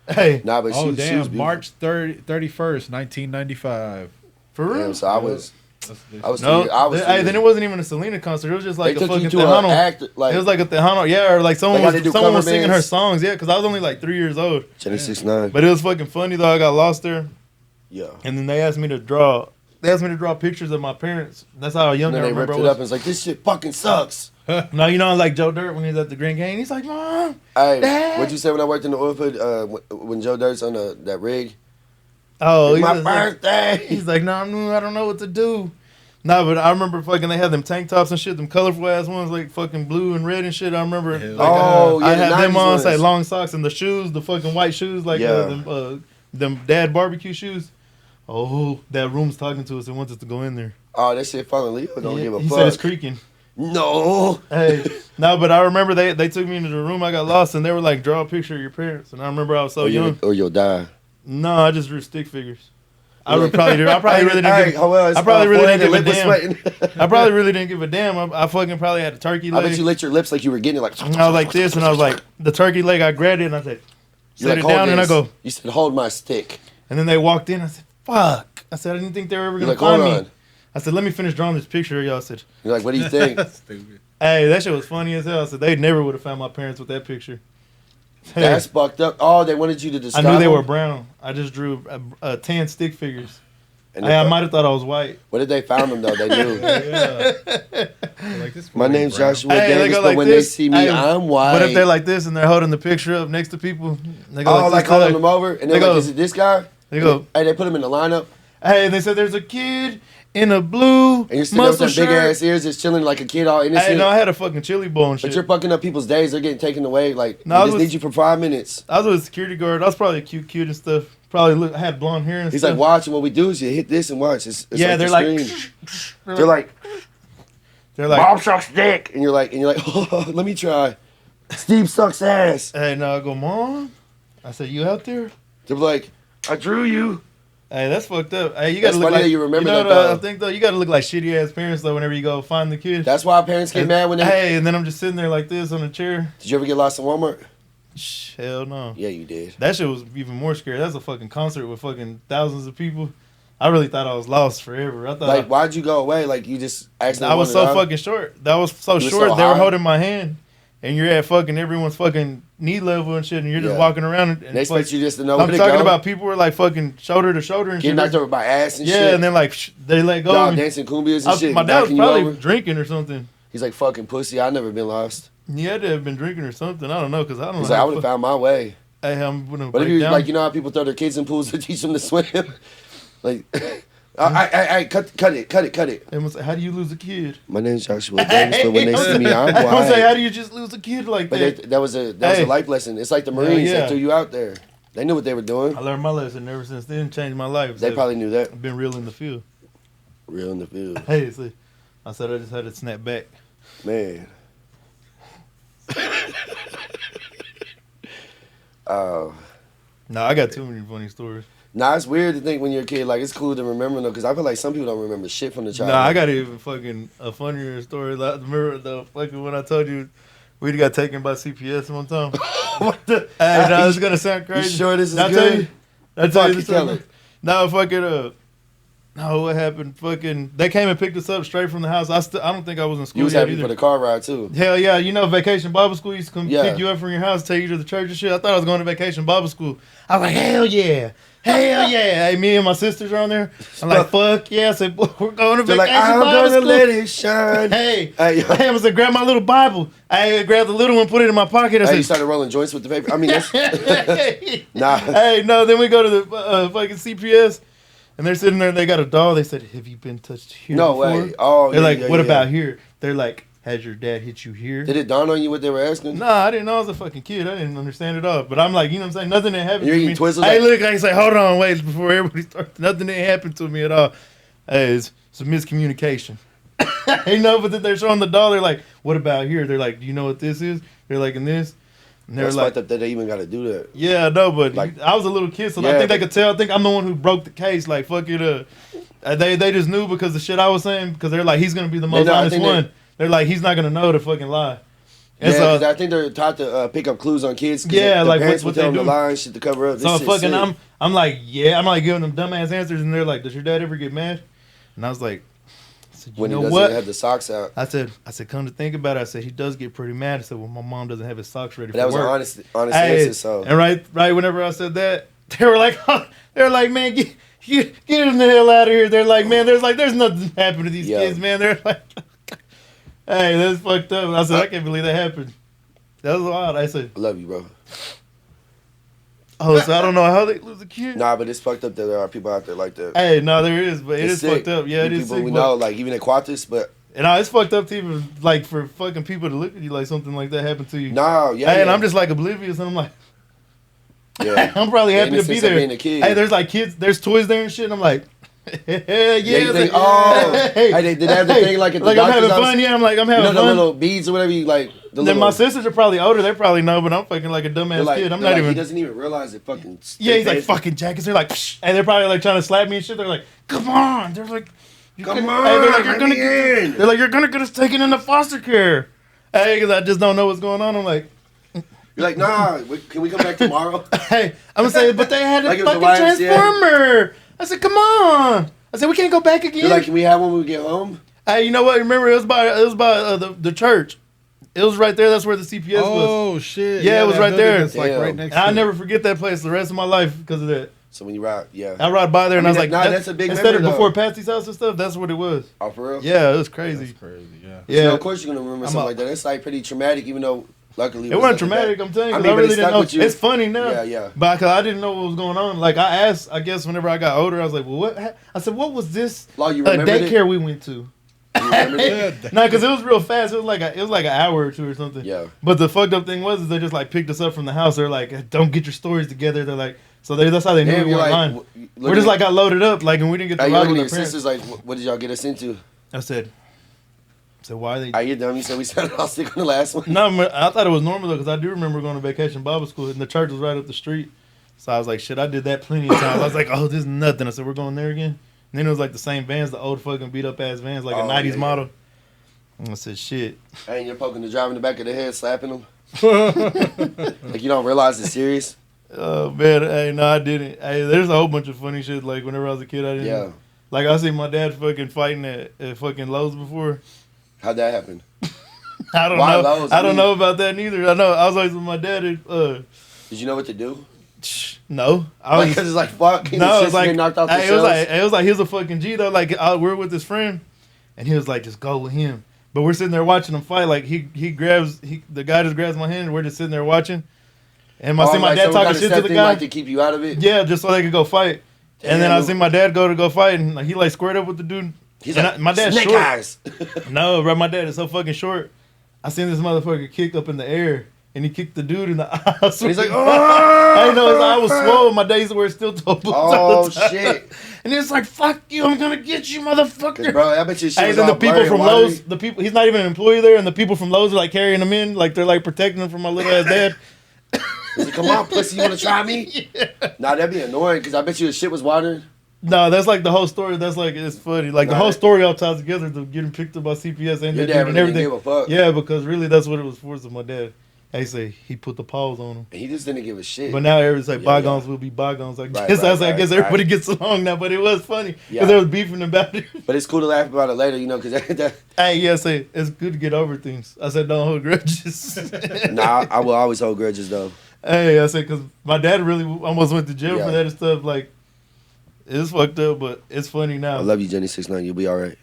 Hey, Nah, but Oh, she damn, was beautiful. March 31st, 1995. for real? Damn, so I was No, I was hey, then it wasn't even a Selena concert. It was just like they a took you fucking to an Tejano. actor like It was like a Tejano, yeah, or like someone They gotta do was, someone cover was singing her bands. songs, yeah, because I was only like 3 years old. Jenny 69. But it was fucking funny though. I got lost there, Yeah. and then they asked me to draw. They asked me to draw pictures of my parents. That's how young And I then they remember. ripped I it up and was. it's like, this shit fucking sucks. No, you know, like Joe Dirt when he's at the Grand Canyon, he's like, "Mom, Hey, Dad." what'd you say when I worked in the oil field, when Joe Dirt's on that rig? oh, It's he's my just like- birthday. He's like, "No, I don't know what to do." No, but I remember fucking they had them tank tops and shit, them colorful ass ones like fucking blue and red and shit. I remember Hell like, Oh, yeah, I the had them 90s on, ones. say long socks and the shoes, the fucking white shoes, like Yeah. them dad barbecue shoes. Oh, that room's talking to us and wants us to go in there. Oh, that shit falling Leo don't Yeah, give a he fuck. said it's creaking. No. Hey, no, but I remember they took me into the room. I got lost and they were like, draw a picture of your parents. And I remember I was so or, young. you'll die. No, I just drew stick figures. I probably really didn't. Hey, give, well, it's, I probably really forehead didn't and give a lip was damn. sweating. I probably really didn't give a damn. I fucking probably had a turkey I leg. bet you lit your lips like you were getting it like. And I was like this, and I was like, the turkey leg, I grabbed it, and I said, You're set like, it hold down, and I this. go, You said, hold my stick. and then they walked in. I said, fuck. I said, I didn't think they were ever You're going to like, hold find on. me. I said, let me finish drawing this picture of y'all. I said, You're like, what do you think? Stupid. hey, that shit was funny as hell. I said, they never would have found my parents with that picture. Hey, That's fucked up. Oh, they wanted you to I describe knew they them? were brown. I just drew 10 stick figures. And I they- might have thought I was white. What did they found them though? They knew. Yeah. Like, this My boy name's brown. Joshua Hey, they Davis, go but like when this. they see me, Hey, I'm white. What if they're like this and they're holding the picture up next to people? They go oh, like, like this, calling like- them over, and they they're go- like, "Is it this guy?" They go, Hey, they put him in the lineup, hey, and they said there's a kid in a blue and you're sitting there with muscle some big shirt. ass ears, just chilling like a kid, all innocent. Hey, no, I had a fucking chili bowl and But shit. you're fucking up people's days. They're getting taken away. Like, No, I we just was- need you for 5 minutes. I was with a security guard. I was probably cute and stuff. Probably had blonde hair and He's stuff. like, watch, and what we do is you hit this and watch. It's yeah, they're the like, screen. They're like, they're like, Bob sucks dick, and you're like, oh, let me try. Steve sucks ass. hey, no, I go, Mom. I said, you out there? They're like, I drew you. Hey, that's fucked up. Hey, you That's gotta look funny like that you remember know that, what I though. think though, you gotta look like shitty ass parents though. Whenever you go find the kid. That's why parents get mad when they. Hey, and then I'm just sitting there like this on a chair. Did you ever get lost in Walmart? Hell no. Yeah, you did. That shit was even more scary. That's a fucking concert with fucking thousands of people. I really thought I was lost forever. I thought Like, why'd you go away? Like, you just accidentally I was so wandered out? fucking short. That was so You were short. so They were high? holding my hand, and you're at fucking everyone's fucking knee level and shit, and you're just Yeah. walking around. And They expect you just to know I'm where to talking go. about people were like fucking shoulder to shoulder and Getting shit. knocked over by ass and Yeah, shit. and then like they let go. Dog of me. dancing cumbias and shit. My dad was knocking you probably over. drinking or something. He's like, fucking pussy. I never been lost. He had to have been drinking or something. I don't know because I don't He's know. like, I how would have fu- found my way. Hey, I'm gonna But if break you down. like, you know how people throw their kids in pools to teach them to swim? Like, I cut it. They must say, how do you lose a kid? My name's Joshua Davis, but when they see me, I'm I was say, how white. do you just lose a kid like But that? that was a Hey. life lesson. It's like the Marines yeah. that threw you out there. They knew what they were doing. I learned my lesson ever since then. Changed my life. They So probably knew that. I've been real in the field. Real in the field. Hey, see, I said I just had to snap back. Man. Oh, Nah, I got too many funny stories. Nah, it's weird to think when you're a kid, like, it's cool to remember them, because I feel like some people don't remember shit from the childhood. Nah, I got even fucking a funnier story. Like, remember the fucking when I told you we got taken by CPS one time? What the? Hey, no, it's gonna sound crazy. You sure this is Did I good? tell you? I tell you this Tell story? it. No, fucking no, what happened? Fucking, they came and picked us up straight from the house. I don't think I was in school You was yet happy either. for the car ride, too. Hell yeah, you know Vacation Bible School used to come Yeah. pick you up from your house, take you to the church and shit. I thought I was going to Vacation Bible School. I was like, hell yeah. Hell yeah. Hey, me and my sisters are on there. I'm like, fuck yeah. I said, we're going to They're Vacation like, I'm Bible gonna School. let it shine. Hey, Hey, I was like, grab my little Bible. I grabbed the little one, put it in my pocket. I Hey, you said, started rolling joints with the paper. I mean, that's nah. Hey, no, then we go to the fucking CPS. And they're sitting there, they got a doll. They said, have you been touched here No before? way. Oh, They're yeah, like, yeah, what yeah. about here? They're like, has your dad hit you here? Did it dawn on you what they were asking? Nah, I didn't know I was a fucking kid. I didn't understand it all. But I'm like, you know what I'm saying? Nothing that happened You're to me. eating Twizzlers? Hey, look, I say, hold on, wait, before everybody starts. Nothing that happened to me at all. Hey, it's a miscommunication. Hey, no, but then they're showing the doll. They're like, what about here? They're like, do you know what this is? They're like, in this. And they're That's like, fucked up that they even got to do that. yeah, no, but Like- I was a little kid, so I Yeah, think they but- could tell. I think I'm the one who broke the case. Like, fuck it. They just knew because the shit I was saying, because they're like, he's going to be the most know, I honest think one. They're like, he's not going to know to fucking lie. And Yeah, so, 'cause I think they're taught to pick up clues on kids. 'Cause Yeah, the like, parents what would tell they them the do. line, shit to cover up. This so shit's fucking, sick. I'm like, yeah, I'm like giving them dumbass answers, and they're like, does your dad ever get mad? And I was like, I said, you When he know doesn't what? have the socks out. I said, come to think about it, I said, he does get pretty mad. I said, well, my mom doesn't have his socks ready But that for was work. an honest Hey, answer, so. and right whenever I said that, they were like, man, get him the hell out of here. They're like, man, there's nothing happened to these Yeah. kids, man. They're like, hey, that's fucked up. I said, I can't believe that happened. That was wild. I said, I love you, bro. oh, so I don't know how they lose a kid. Nah, but it's fucked up that there are people out there like that. Hey, no, there is, but it It's is sick. fucked up. Yeah, it is People sick. we but- know, like, even at Quatis, but And it's fucked up to even, like, for fucking people to look at you like something like that happened to you. no, yeah. Hey, and yeah. I'm just like oblivious, and I'm like, Yeah. I'm probably The happy to be innocence of there. being a kid. Hey, there's like kids, there's toys there and shit. And I'm like, yeah, you think, like, oh, hey, they did have the thing like at the I'm doctor's having office? fun. Yeah, I'm like, I'm You having know the fun. little beads or whatever you like. The Then little, my sisters are probably older. They probably know, but I'm fucking like a they're dumbass like, kid. I'm they're not like, even. He doesn't even realize it. Fucking. Yeah, he's like fucking jackets. They're like, psh, and they're probably like trying to slap me and shit. They're like, come on. They're like, Come Hey, on, they're like, let me in. they're like, you're gonna get us taken into foster care. Hey, because I just don't know what's going on. I'm like, You're like, nah. Can we come back tomorrow? hey, I'm gonna say, but they had a Like it was fucking the YMCA. transformer. I said, come on. I said, we can't go back again. You're like, can we have one when we get home? Hey, you know what? Remember, it was by the church. It was right there. That's where the CPS was. Oh shit! Yeah, it was that right building there. is, like Damn. right next. And I to never forget that place the rest of my life because of that. So when you ride, yeah. I ride by there and I I, mean, was like, that's a big instead memory, of before though. Patsy's house and stuff, that's what it was. Oh, for real? Yeah, it was crazy. That's crazy. Yeah. Yeah, So of course you're gonna remember I'm something a- like that. It's like pretty traumatic, even though luckily it wasn't traumatic. I'm telling you, 'cause I mean, I but really it didn't stuck know. with you. It's funny now. Yeah, yeah. But because I didn't know what was going on. Like I asked, I guess whenever I got older, I was like, well, what? I said, what was this? Law, you A remembered it? daycare we went to. You remembered it? No, because it was real fast. It was like an hour or two or something. Yeah. But the fucked up thing was they just like picked us up from the house. They're like, don't get your stories together. They're like, that's how they knew Damn, we you're weren't like, lying. w- We're just like got loaded up, like, and we didn't get to Hey, you ride looking with at our your parents. sisters like, what did y'all get us into? I said, why are they? I you dumb. You said we said I'll stick on the last one. No, I thought it was normal though, because I do remember going to vacation Bible school, and the church was right up the street. So I was like, shit, I did that plenty of times. I was like, oh, this is nothing. I said, we're going there again. And then it was like the same vans, the old fucking beat up ass vans, like a Oh, 90s yeah, model. And I said, shit. And you're poking the driver in the back of the head, slapping him. Like you don't realize it's serious. Oh man, hey, no, I didn't. Hey, there's a whole bunch of funny shit. Like whenever I was a kid, I didn't. Yeah. Like I seen my dad fucking fighting at fucking Lowe's before. How'd that happen? I don't Why know. Lowe's? I I don't mean- know about that neither. I know I was always with my dad. Did you know what to do? No, I Like, was. 'cause it's like fuck. No, it's it's like knocked off the hey, it was shelves. like he was a fucking G though. Like we're with his friend, and he was like, just go with him. But we're sitting there watching him fight. Like the guy just grabs my hand, and we're just sitting there watching. And I see my like, dad some talking kind of shit to step the thing, guy. like to keep you out of it. Yeah, just so they could go fight. And then I Damn. see my dad go fight, and like, he like squared up with the dude. He's And like, my dad's snake short. eyes. No, bro, my dad is so fucking short. I seen this motherfucker kick up in the air, and he kicked the dude in the eye. And he's like, I know his eye was oh, swollen. My dad used to wear steel toe boots. oh all the time. shit. And it's like, fuck you, I'm gonna get you, 'Cause, motherfucker. bro, I bet you shit Hey, was then all the people blurry from and watery. Lowe's, he's not even an employee there, and the people from Lowe's are like carrying him in, like they're like protecting him from my little ass dad. He said, come on, pussy, you want to try me? Yeah. Nah, that'd be annoying because I bet you the shit was watering. No, that's like the whole story. That's like, it's funny. Like the whole story all ties together to getting picked up by CPS and Your that dad dude and really everything. didn't give a fuck. Yeah, because really that's what it was for. So my dad, he say he put the pause on him. And he just didn't give a shit. But now everybody's like, bygones will be bygones. I guess I guess everybody gets along now. But it was funny because they was beefing about it. But it's cool to laugh about it later, you know, because hey, yeah, say it's good to get over things. I said don't hold grudges. Nah, I will always hold grudges though. Hey, I said because my dad really almost went to jail for that and stuff. Like, it's fucked up, but it's funny now. I love you, Jenny 69. You'll be all right.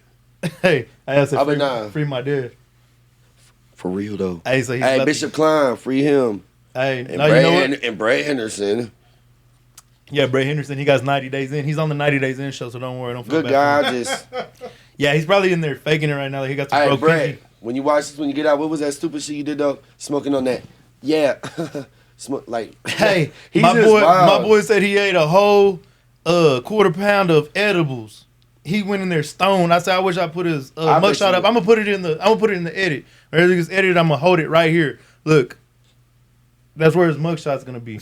Hey, I said free my dad. For real though. Hey, so hey, Bishop Klein, free him. Hey, and now you know what? And Brett Henderson. Yeah, Brett Henderson. He got 90 days in. He's on the 90 days in show, so don't worry. Don't feel good bad. guy, just. Yeah, he's probably in there faking it right now. Like he got the broke Brett, pinky. when you watch this, when you get out, what was that stupid shit you did though? Smoking on that. Yeah. Like. Hey, he's my wild. boy said he ate a whole quarter pound of edibles. He went in there stoned. I said, I wish I put his mugshot up. I'm gonna put it in the edit. Or if it's edited, I'm gonna hold it right here. Look, that's where his mugshot's gonna be.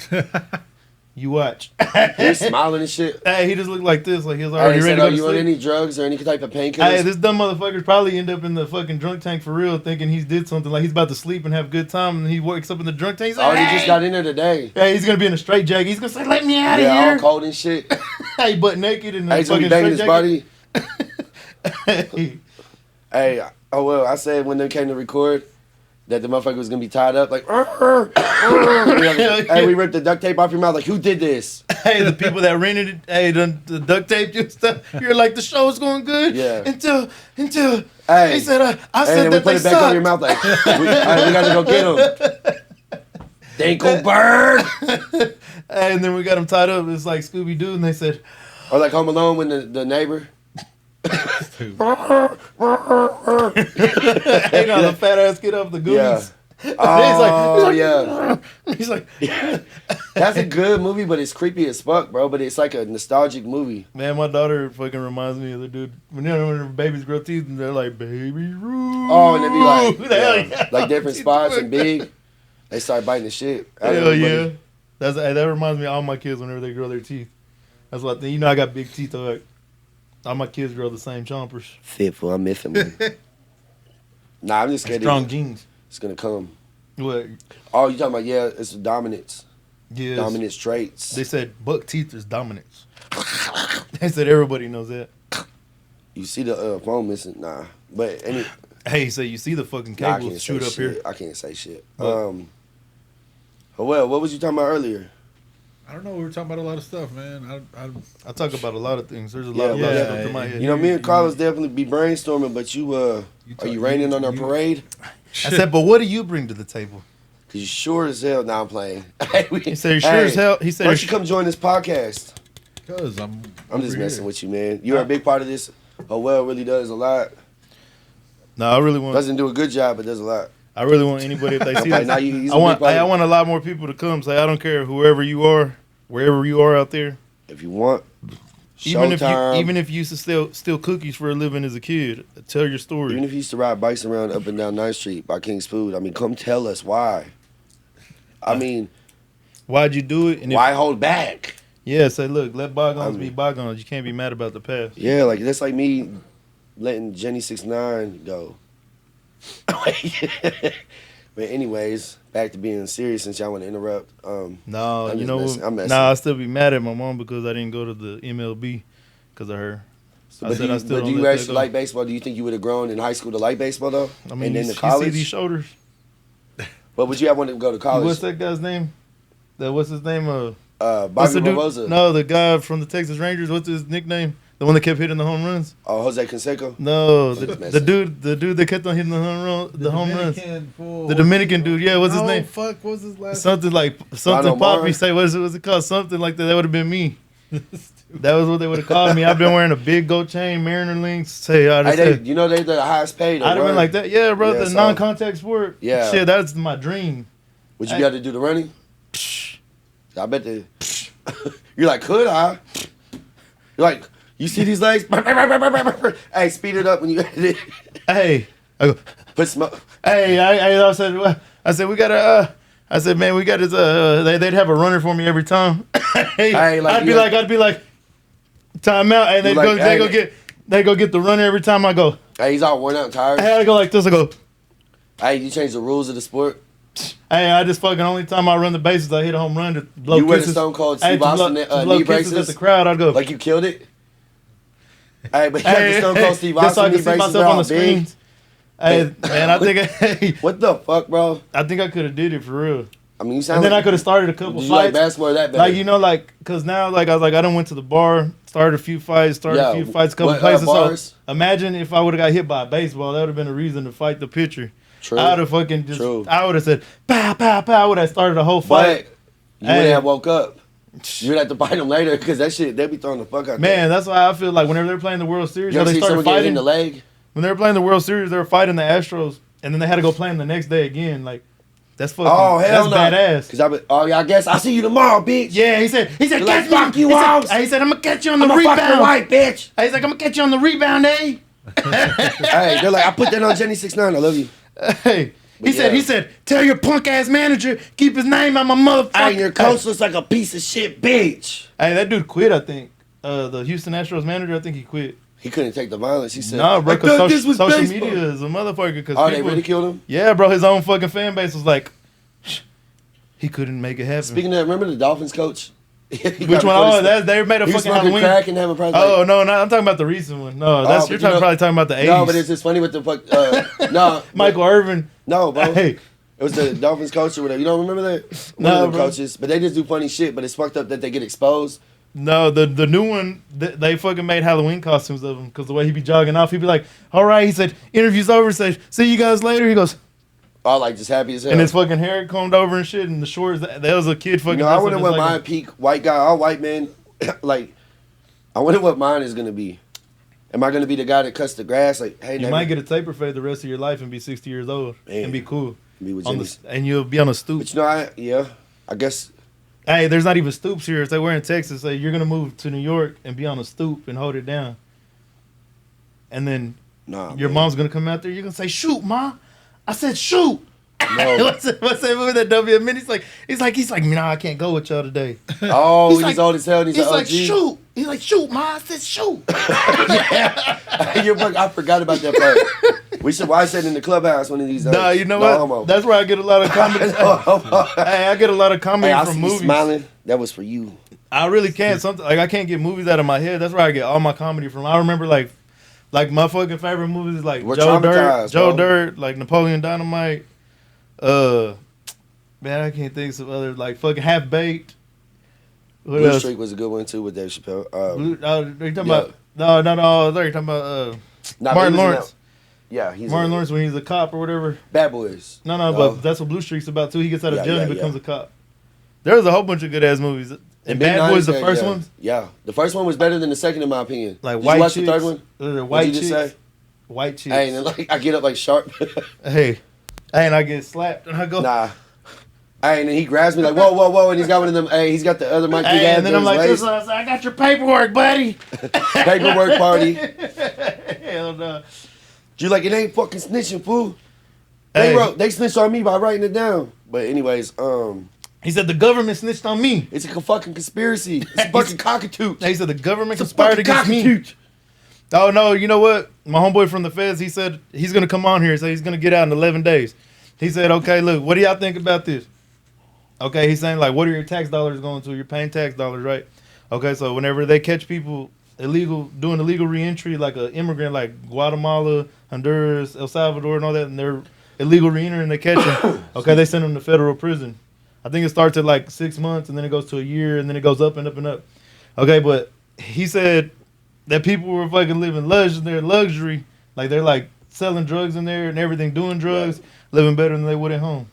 You watch. He's smiling and shit. Hey, he just looked like this, like he was already ready to go to you sleep. on any drugs or any type of painkillers? Hey, this dumb motherfucker's probably end up in the fucking drunk tank for real, thinking he did something, like he's about to sleep and have a good time, and he wakes up in the drunk tank. He's like, he just got in there today. Hey, he's gonna be in a straight jacket. He's gonna say, "Let me out of here." Yeah, all cold and shit. Hey, butt naked and he's gonna be banging his body. Hey, oh well, I said when they came to record that the motherfucker was gonna be tied up, like, hey, we ripped the duct tape off your mouth. Like, who did this? Hey, the people that rented it, hey, the duct tape you and stuff. You're like, the show's going good. Yeah. Until hey, he said, I said that we put it back on your mouth. Like, we gotta go get him. Dinkelberg. And then we got him tied up. It's like Scooby Doo, and they said, or like Home Alone when the neighbor. Hey, no, the fat ass kid off the Goonies. Yeah. Oh, he's like, yeah. That's a good movie, but it's creepy as fuck, bro. But it's like a nostalgic movie. Man, my daughter fucking reminds me of the dude. When their babies grow teeth and they're like, baby Ruth. Oh, and they be like, yeah. like different spots and big. They start biting the shit. Hell yeah. That reminds me of all my kids whenever they grow their teeth. That's what I think. You know, I got big teeth. Like, all my kids grow the same chompers. Fitful, I'm missing one. Nah, I'm just scared. Strong genes. It's gonna come. What? Oh, you talking about, it's dominance. Yes. Dominance traits. They said buck teeth is dominance. They said everybody knows that. You see the phone missing? Nah. But hey, so you see the fucking cables shoot up here? I can't say shit. Well, what was you talking about earlier? I don't know. We were talking about a lot of stuff, man. I talk about a lot of things. There's a lot of stuff in my head. You know, me and Carlos definitely be brainstorming, but are you raining on our parade? I said, but what do you bring to the table? Cause you sure as hell. Now I'm playing. He said, "You're sure as hell." He said, "Why don't you come join this podcast?" Cause I'm just messing with you, man. You're a big part of this. Oh well, really does a lot. No, I really want. Doesn't do a good job, but does a lot. I really want anybody if they see this. I want a lot more people to come. Say, I don't care whoever you are, wherever you are out there. If you want, even if you used to steal cookies for a living as a kid, tell your story. Even if you used to ride bikes around up and down 9th Street by King's Food, I mean, come tell us why. I mean, why'd you do it? And why hold back? Yeah, say, look, let bygones be bygones. You can't be mad about the past. Yeah, like that's like me letting Jenny 69 go. But anyways, back to being serious since y'all want to interrupt. No, you know what? I still be mad at my mom because I didn't go to the MLB because of her. So, do you actually like baseball? Do you think you would have grown in high school to like baseball though? I mean, and then to college? You see these shoulders. But would you have wanted to go to college? What's that guy's name? What's his name? Bobby Barbosa. No, the guy from the Texas Rangers. What's his nickname? The one that kept hitting the home runs. Oh, Jose Canseco. No, the dude that kept on hitting the home runs. The Dominican dude. Yeah, what's his name? Fuck, what's his last? Something Poppy say. What's it called? Something like that. That would have been me. That was what they would have called me. I've been wearing a big gold chain, Mariner links. You know they're the highest paid. I'd have been like that. Yeah, bro. The non-contact sport. Yeah. Shit, that's my dream. Would you be able to do the running? I bet they. You're like, could I? You're like, you see these legs? Hey, speed it up when you. Hey, I go, put smoke. Hey, I said we gotta. I said, man, we got this. They'd have a runner for me every time. Hey, like, I'd be like, time out, and they go get the runner every time I go. Hey, he's all worn out and tired. I had to go like this. I go. Hey, you change the rules of the sport. Hey, I just fucking only time I run the bases, I hit a home run to blow You wear kisses. the Stone Cold Hey, Steve Austin to knee blow kisses braces at the crowd. I'd go. like you killed it. Hey, but you got the Stone Cold Steve just so I Austin can knee see braces. myself on the They're all big. screens. Hey, man, I think What the fuck, bro? I think I could have did it for real. I mean, you sound And then I like could have started a couple you like fights. basketball or that bad. Like, you know, like, because now, like, I was like, I done went to the bar, started a few fights, a couple what, places. bars? So imagine if I would have got hit by a baseball, that would have been a reason to fight the pitcher. True. I would have fucking just, True. I would have said, pow, pow, pow. I would have started a whole fight. But you wouldn't have woke up. You would have to fight them later because that shit, they be throwing the fuck out there. Man, that's why I feel like whenever they're playing the World Series, You ever they see started someone get hit fighting. in the leg? When they were playing the World Series, they were fighting the Astros, and then they had to go play them the next day again. Like, that's fucking, Oh, hell that's no. badass. Oh, yeah, I guess I'll see you tomorrow, bitch. Yeah, he said, Like, catch me. fuck you, He said, Walls. he said, I'm gonna catch you on the I'm a fucking rebound. white bitch. He's like, I'm gonna catch you on the rebound, eh? Hey, they're like, I put that on Jenny 6'9". I love you. Hey, he said, tell your punk ass manager keep his name on my motherfucker. Hey, your coach looks like a piece of shit, bitch. Hey, that dude quit. I think the Houston Astros manager. I think he quit. He couldn't take the violence. He said, No, bro, I thought this was social baseball. media is a motherfucker. Cause Oh, they really killed him? Yeah, bro, his own fucking fan base was like, he couldn't make it happen. Speaking of that, remember the Dolphins coach? Which one? Oh, they made a he was fucking smoking Halloween. crack and having problems. Oh no, I'm talking about the recent one. No, that's but you're you know- probably talking about the 80s. No, but it's just funny with the fuck. No, Michael Irvin. No, bro. Hey, It was the Dolphins coach or whatever. You don't remember that? One No, of them bro. coaches. But they just do funny shit, but it's fucked up that they get exposed. no, the new one, they fucking made Halloween costumes of him because the way he be jogging off, he'd be like, all right, he said, interview's over, said, see you guys later. He goes, Oh, like just happy as hell. and his fucking hair combed over and shit, and the shorts, that was a kid fucking. You know, I dressed wonder up what as like my peak white guy, all white man, like, I wonder what mine is going to be. Am I going to be the guy that cuts the grass? Like, hey, You neighbor, might get a taper fade the rest of your life and be 60 years old Man. and be cool. be with On Jimmy's. the, and you'll be on a stoop. But you know, I guess. Hey, there's not even stoops here. It's like we're in Texas. Say you're gonna move to New York and be on a stoop and hold it down. And then Nah, your man. mom's gonna come out there. You're gonna say, "Shoot, ma!" I said, "Shoot." No. what's that movie that WM? He's like, "No, I can't go with y'all today." Oh, he's like- old as hell. And he's He's an like, OG. "Shoot." He's like, "Shoot, ma!" I said, "Shoot." I forgot about that part. We should watch that in the clubhouse one of these days. Nah, you know No what? homo. That's where I get a lot of comedy. No homo. Hey, I get a lot of comedy Hey, I from see you movies. smiling. That was for you. I really can't. I can't get movies out of my head. That's where I get all my comedy from. I remember like my fucking favorite movies is like We're Joe traumatized, Dirt, bro. like Napoleon Dynamite. Man, I can't think of some other like fucking Half Baked. What Blue else? Streak was a good one too with Dave Chappelle. Are you talking yeah. about? No. I thought you were talking about Nah, Martin he was in Lawrence. that- Yeah, he's Martin in Lawrence when he's a cop or whatever. Bad Boys. No, Oh. but that's what Blue Streak's about too. He gets out of Yeah, jail yeah, and becomes yeah. a cop. There's a whole bunch of good ass movies. And Bad Boys, the first yeah. ones, Yeah, the first one was better than the second in my opinion. like Did White you watch Chicks. the third one? White What'd you Chicks. just say? White Chicks. Hey, and then, like I get up like sharp. Hey, and I get slapped and I go. Nah. Hey, and then he grabs me like whoa, whoa, whoa, and he's got one of them. Hey, he's got the other mic. Hey, and then I'm like, this, I got your paperwork, buddy. paperwork party. Hell no. You like it ain't fucking snitching, fool. Hey. They snitched on me by writing it down. But anyways, He said the government snitched on me. it's a fucking conspiracy. It's a fucking cockatoot. He said the government It's a conspired fucking against me. cockatoot. Oh no, you know what? My homeboy from the feds, he said he's gonna come on here. So he's gonna get out in 11 days. He said, okay, look, what do y'all think about this? Okay, he's saying like, what are your tax dollars going to? You're paying tax dollars, right? Okay, so whenever they catch people doing illegal reentry, like an immigrant, like Guatemala, Honduras, El Salvador, and all that, and they're illegal reentry and they catch them, okay, they send them to federal prison. I think it starts at like 6 months and then it goes to a year and then it goes up and up and up. Okay, but he said that people were fucking living luxury, like they're like selling drugs in there and everything, doing drugs, living better than they would at home.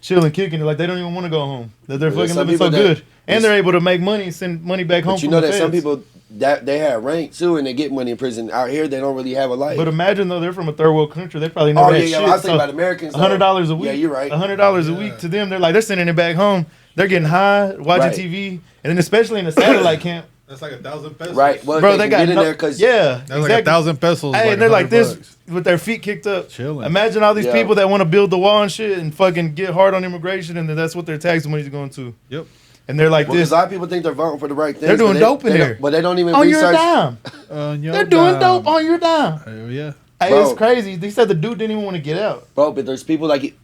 Chilling, kicking it, like they don't even want to go home. That they're Well, fucking some living so people that- good. And they're able to make money and send money back home But you from know the that some feds. people that they have rank too, and they get money in prison. Out here, they don't really have a life. But imagine though, they're from a third world country. They probably never oh yeah, had yeah. shit. I was thinking So about Americans. though. $100 a week. Yeah, you're right. $100 a week to them, they're sking it back home. They're getting high, watching Right. TV, and then especially in a satellite camp, That's like 1,000 pesos. Right. Well, Bro, they got get in no, there because yeah, That's like 1,000 pesos. Hey, like and they're like 100 this bucks. with their feet kicked up. Chilling. Imagine all these Yeah. people that want to build the wall and shit and fucking get hard on immigration, and then that's what their tax money's going to. Yep. And they're like because this. a lot of people think they're voting for the right thing. They're doing dope in there. But they don't even On your research. dime. They're doing dope on your dime. Hell yeah. Hey, Bro. it's crazy. They said the dude didn't even want to get out. Bro, but there's people like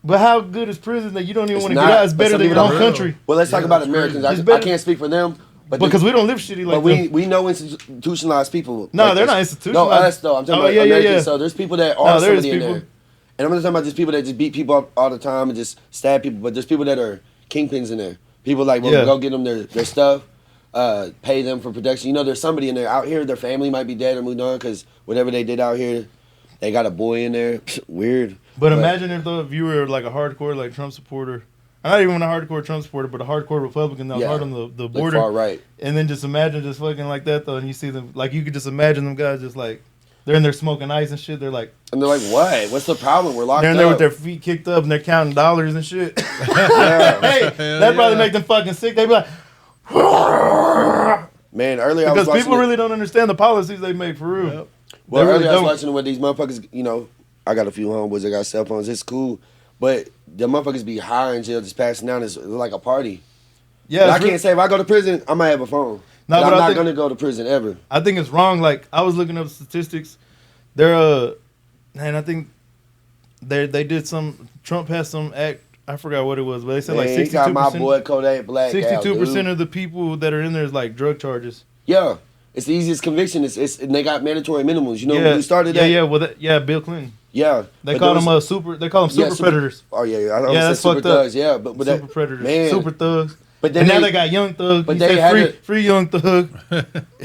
But how good is prison that you don't even It's want to not, get out? It's but better some than your people own don't. country. well, let's talk Yeah, about it's Americans. crazy. It's I better. can't speak for them. But Because we don't live shitty like but that. we know institutionalized people. No, like they're this. not institutionalized. No, us though. I'm talking Oh, about yeah, yeah, Americans. yeah. So there's people that No, are there is somebody in people. there. And I'm not talking about just people that just beat people up all the time and just stab people, but there's people that are kingpins in there. People like, well, Yeah. go get them their stuff, pay them for protection. You know, there's somebody in there out here. Their family might be dead or moved on because whatever they did out here, they got a boy in there. Weird. But imagine if you were like a hardcore like Trump supporter. I'm not even a hardcore Trump supporter, but a hardcore Republican that was Yeah. hard on the Like border. far right. And then just imagine just fucking like that though, and you see them like you could just imagine them guys just like they're in there smoking ice and shit. They're like And they're like, what? What's the problem? We're locked they're in up. there with their feet kicked up and they're counting dollars and shit. Yeah. Hey, that probably make them fucking sick. They'd be like, Man, earlier I was because watching people really don't understand the policies they make for real. Yep. Well, They really earlier I was don't. watching with these motherfuckers, you know, I got a few homeboys that got cell phones. It's cool. But the motherfuckers be high in jail just passing down. It's like a party. Yeah, But I it's real- can't say if I go to prison, I might have a phone. No, but but I'm I not think- going to go to prison ever. I think it's wrong. Like I was looking up statistics. They're man, I think they did some. Trump has some act. I forgot what it was, but they said like Man, he got my 62%. boy Kodak Black. 62% of the people that are in there is like drug charges. Yeah. It's the easiest conviction. And they got mandatory minimums. You know yeah, who started yeah, that? yeah. Well, yeah, Bill Clinton. Yeah. They But call there them was- super. They call them super super- predators. Oh, yeah. I almost Yeah, said that's super fucked up. thugs. Yeah. But Super that, predators. man. Super thugs. But then And now they got young thug. but He they said had free, it- free young thug.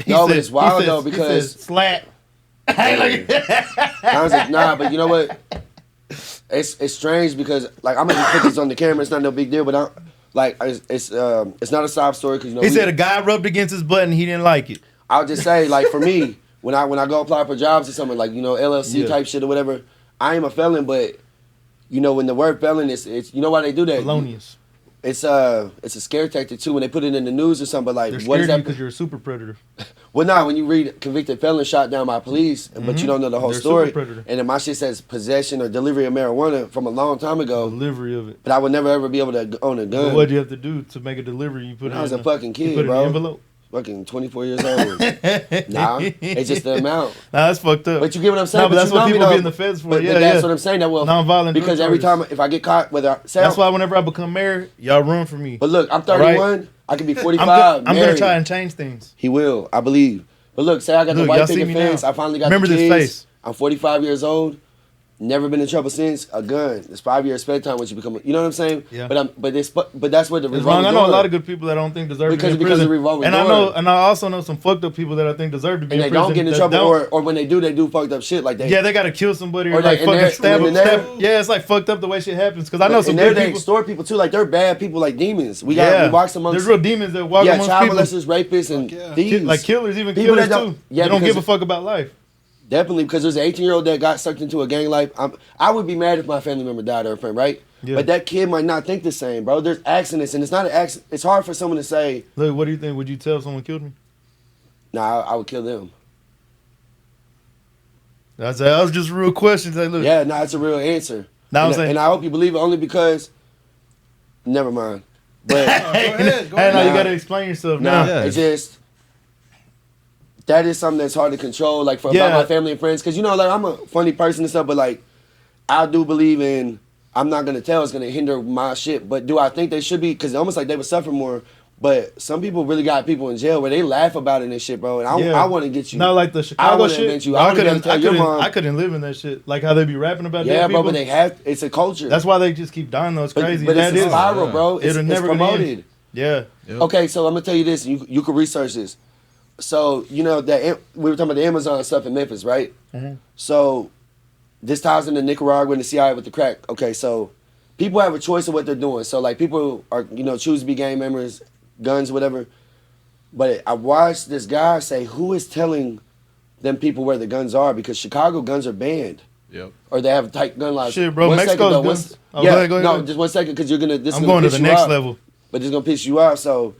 No, but it's wild, he though, says- because- he says, slap. I was like, nah, but you know what? It's strange because like I'm gonna put this on the camera. It's not no big deal, but I'm like it's not a sob story because you know He said a guy rubbed against his butt and he didn't like it. I'll just say like for me when I go apply for jobs or something like you know LLC Yeah. type shit or whatever, I am a felon, but you know when the word felon it's you know why they do that? Felonious. It's a scare tactic too when they put it in the news or something. But like They're what scared is of you that? because you're a super predator. Well, nah, when you read convicted felon shot down by police, but you don't know the whole They're story, super predator. and then my shit says possession or delivery of marijuana from a long time ago. Delivery of it. But I would never ever be able to own a But gun. what'd you have to do to make a delivery? You put When it I was in a fucking kid, you put it bro. in the envelope. Fucking 24 years old. Nah, it's just the amount. Nah, that's fucked up. But you get what I'm saying? No, but that's you what know me, people be though. in the feds for. But Yeah, that's yeah. what I'm saying. That well, Nonviolent because drug every charges. time if I get caught, whether That's why whenever I become mayor, y'all run for me. But look, I'm All right? 31. I can be 45. I'm gonna married. try and change things. He will, I believe. But look, say I got the Look, white y'all see picket me fence. now. I finally got Remember the this kids. face. I'm 45 years old. Never been in trouble since. A gun. It's 5 years spend time once you become. You know what I'm saying? Yeah. But that's where the It's revolving wrong. I know door- a lot of good people that I don't think deserve Because to be in of prison. revolving And door. I also know some fucked up people that I think deserve to be and in they prison. don't get in that trouble, don't. or when they do fucked up shit like that. Yeah, they gotta kill somebody or, Or like they- and fucking they're- stab and them. they're- Yeah, it's like fucked up the way shit happens. Because I know some and there good they people. extort people too. Like they're bad people, like demons. We Yeah, walk amongst. there's real demons that walk yeah, amongst child people. molesters, rapists, and yeah. thieves. Like killers, even People killers that don't- too. yeah, they don't give because- a fuck about life. Definitely, because there's an 18-year-old that got sucked into a gang life. I would be mad if my family member died or a friend, right? Yeah. But that kid might not think the same, bro. There's accidents, and it's not an accident. It's hard for someone to say, Look, what do you think? Would you tell if someone killed me? nah, I would kill them. That was just a real question. Like, look, Yeah, nah, it's a real answer. Now I'm and, saying- and I hope you believe it only because, never mind. But, Go ahead. Go hey, now ahead. you Nah. gotta explain yourself nah, now. Yeah. it's just, that is something that's hard to control, like, Yeah. about my family and friends. Because, you know, like, I'm a funny person and stuff, but, like, I do believe in, I'm not going to tell it's going to hinder my shit. But do I think they should be? Because it's almost like they would suffer more. But some people really got people in jail where they laugh about it and shit, bro. And Yeah. I want to get you. Not like the I Chicago wanna shit. invent you. I wanna be able to tell your mom. I couldn't live in that shit. Like how they be rapping about Yeah, dead bro, people. but they have, it's a culture. That's why they just keep dying though. It's crazy. But That it's a is- spiral, bro. It's, It'll it's never gonna end. promoted. Yeah. Yep. Okay, so I'm gonna tell you this. You can research this. So you know that we were talking about the Amazon stuff in Memphis, right? Mhm. So this ties into Nicaragua and the CIA with the crack. Okay, so people have a choice of what they're doing. So like people are choose to be gang members, guns, whatever. But I watched this guy say, who is telling them people where the guns are? Because Chicago guns are banned. Yep. Or they have tight gun laws. Shit, bro, One second, Mexico's though, guns- Oh, yeah, go ahead, go ahead, no, go ahead. just 1 second, because you're gonna. This I'm is gonna going to piss the you next off. level. But it's gonna piss you off. So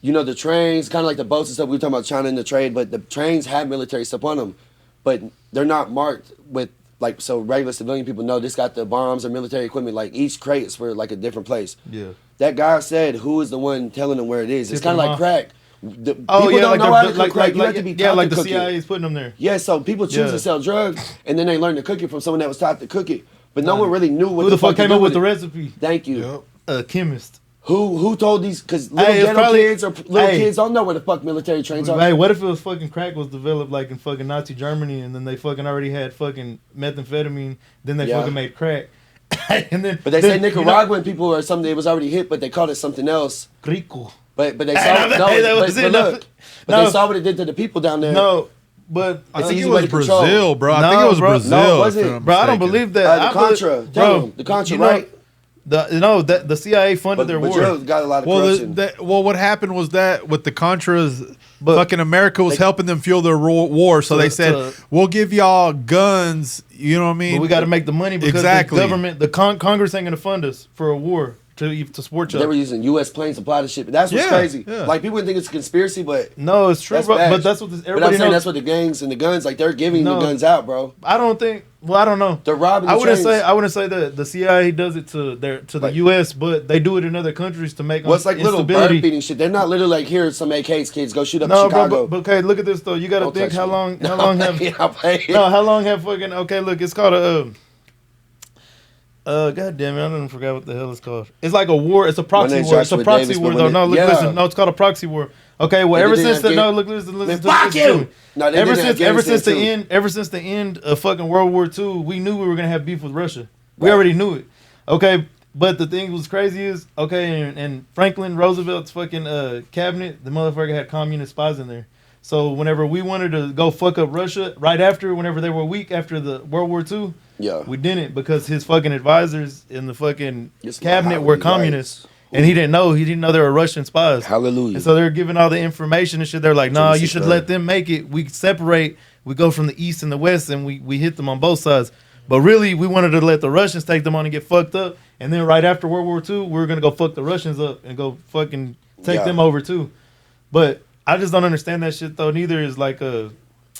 you know, the trains, kind of like the boats and stuff. We were talking about China and the trade, but the trains have military stuff on them, but they're not marked with like so regular civilian people know this got the bombs or military equipment. Like each crate is for like a different place. Yeah. That guy said, "Who is the one telling them where it is?" It's kind of like crack. People yeah, don't like know how to cook crack. You have to be taught like to the cook CIA it. is putting them there. Yeah, so people choose to sell drugs, and then they learn to cook it from someone that was taught to cook it. But no one really knew what Who the fuck came up with the it. recipe? Thank you. A chemist. Who told these? Because little Hey, it's ghetto probably- kids or little kids don't know where the fuck military trains are. Hey, what if it was fucking crack was developed like in fucking Nazi Germany, and then they fucking already had fucking methamphetamine, then they fucking made crack, and then. But they say Nicaraguan people or something. It was already hit, but they called it something else. Rico. But they Hey, saw that but was it. look, No. they saw what it did to the people down there. No, but I It's think easy it way was to control. Brazil, bro. I No, think it was bro. Brazil. No, it wasn't. if I'm bro, I don't mistaken. believe that. The I believe- Contra, bro, the Contra, you know, right? The CIA funded their war. Brazil got a lot of Well, corruption. what happened was that with the Contras, But- fucking America was helping them fuel their war. So they said, "We'll give y'all guns." You know what I mean? But we got to make the money because Exactly. the government, Congress ain't gonna fund us for a war to support They y'all. were using U.S. planes to supply the shit. That's what's Yeah, crazy. yeah. Like people think it's a conspiracy, but No, it's true, that's bro. bad. But that's what this, But I'm everybody saying knows. that's what the gangs and the guns like they're giving No. the guns out, bro. I don't think. Well, I don't know. They're robbing. The I wouldn't trains. say. I wouldn't say that the CIA does it to the Like- U.S., but they do it in other countries to make What's like little bird instability. feeding shit? They're not literally like here some AKs kids go shoot up No, Chicago. bro. But okay, look at this though. You got to Don't think touch how me. long. How long have? I'll play it. No, how long have fucking? Okay, look. It's called a. God damn it! I don't forget what the hell it's called. It's like a war. It's a proxy name's war. It's a Joshua proxy Davis, war but though. when No, it- look, yeah. listen. No, it's called a proxy war. Okay, well, They ever did since that the no, again. look, listen Man, to fuck listen to you. me. No, they Ever did that since Afghanistan the too. end, ever since the end of fucking World War II, we knew we were gonna have beef with Russia. We already knew it. Okay, but the thing was crazy is and Franklin Roosevelt's fucking cabinet, the motherfucker had communist spies in there. So whenever we wanted to go fuck up Russia, right after, whenever they were weak after the World War II, Yeah. we didn't because his fucking advisors in the fucking It's cabinet like were Howard, communists, right. and he didn't know. He didn't know they were Russian spies. Hallelujah. And so they're giving all the information and shit. They're like, nah, you 26 should grand. let them make it. We separate. We go from the east and the west, and we hit them on both sides. But really, we wanted to let the Russians take them on and get fucked up. And then right after World War II, we were going to go fuck the Russians up and go fucking take them over too. But I just don't understand that shit, though. Neither is like a...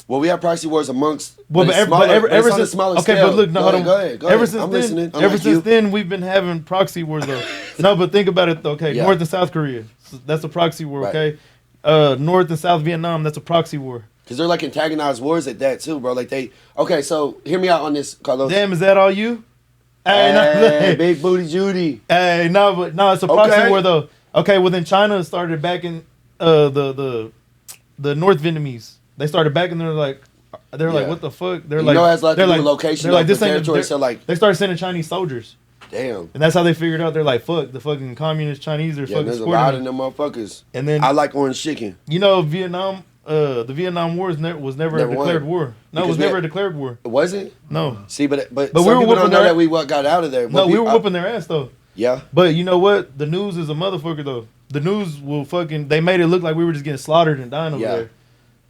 Well, we have proxy wars amongst. Well, it's but smaller, ever it's on a since smaller okay, scale. but look, no, hold on. Go ahead. Ever since I'm then, listening. ever since then, we've been having proxy wars though. No, but think about it though. Okay, Yeah. North and South Korea, so that's a proxy war. Right. Okay, North and South Vietnam, that's a proxy war. Because they're like antagonized wars at that too, bro. Like they. Okay, so hear me out on this, Carlos. Damn, is that all you? Hey, big booty Judy. Hey, no, but no, it's a proxy Okay. war though. Okay, well then China started back in the North Vietnamese. They started back and they're like, Yeah. what the fuck? They're You like, know, it has a lot to they're do like, with location they're like, of this the ain't territory, they're- so, like- they started sending Chinese soldiers. Damn. And that's how they figured out. They're like, fuck, the fucking communist Chinese are Yeah, fucking there's a supporting lot me. of them motherfuckers. And then I like orange chicken. you know Vietnam, the Vietnam War was never Never a declared won. war. No, Because it was we never had- a declared war. It wasn't. No, See, but we some were people whooping don't know their- that we what got out of there. no, we were whooping their ass though. Yeah. But you know what? The news is a motherfucker though. The news will fucking. They made it look like we were just getting slaughtered and dying over Yeah. there.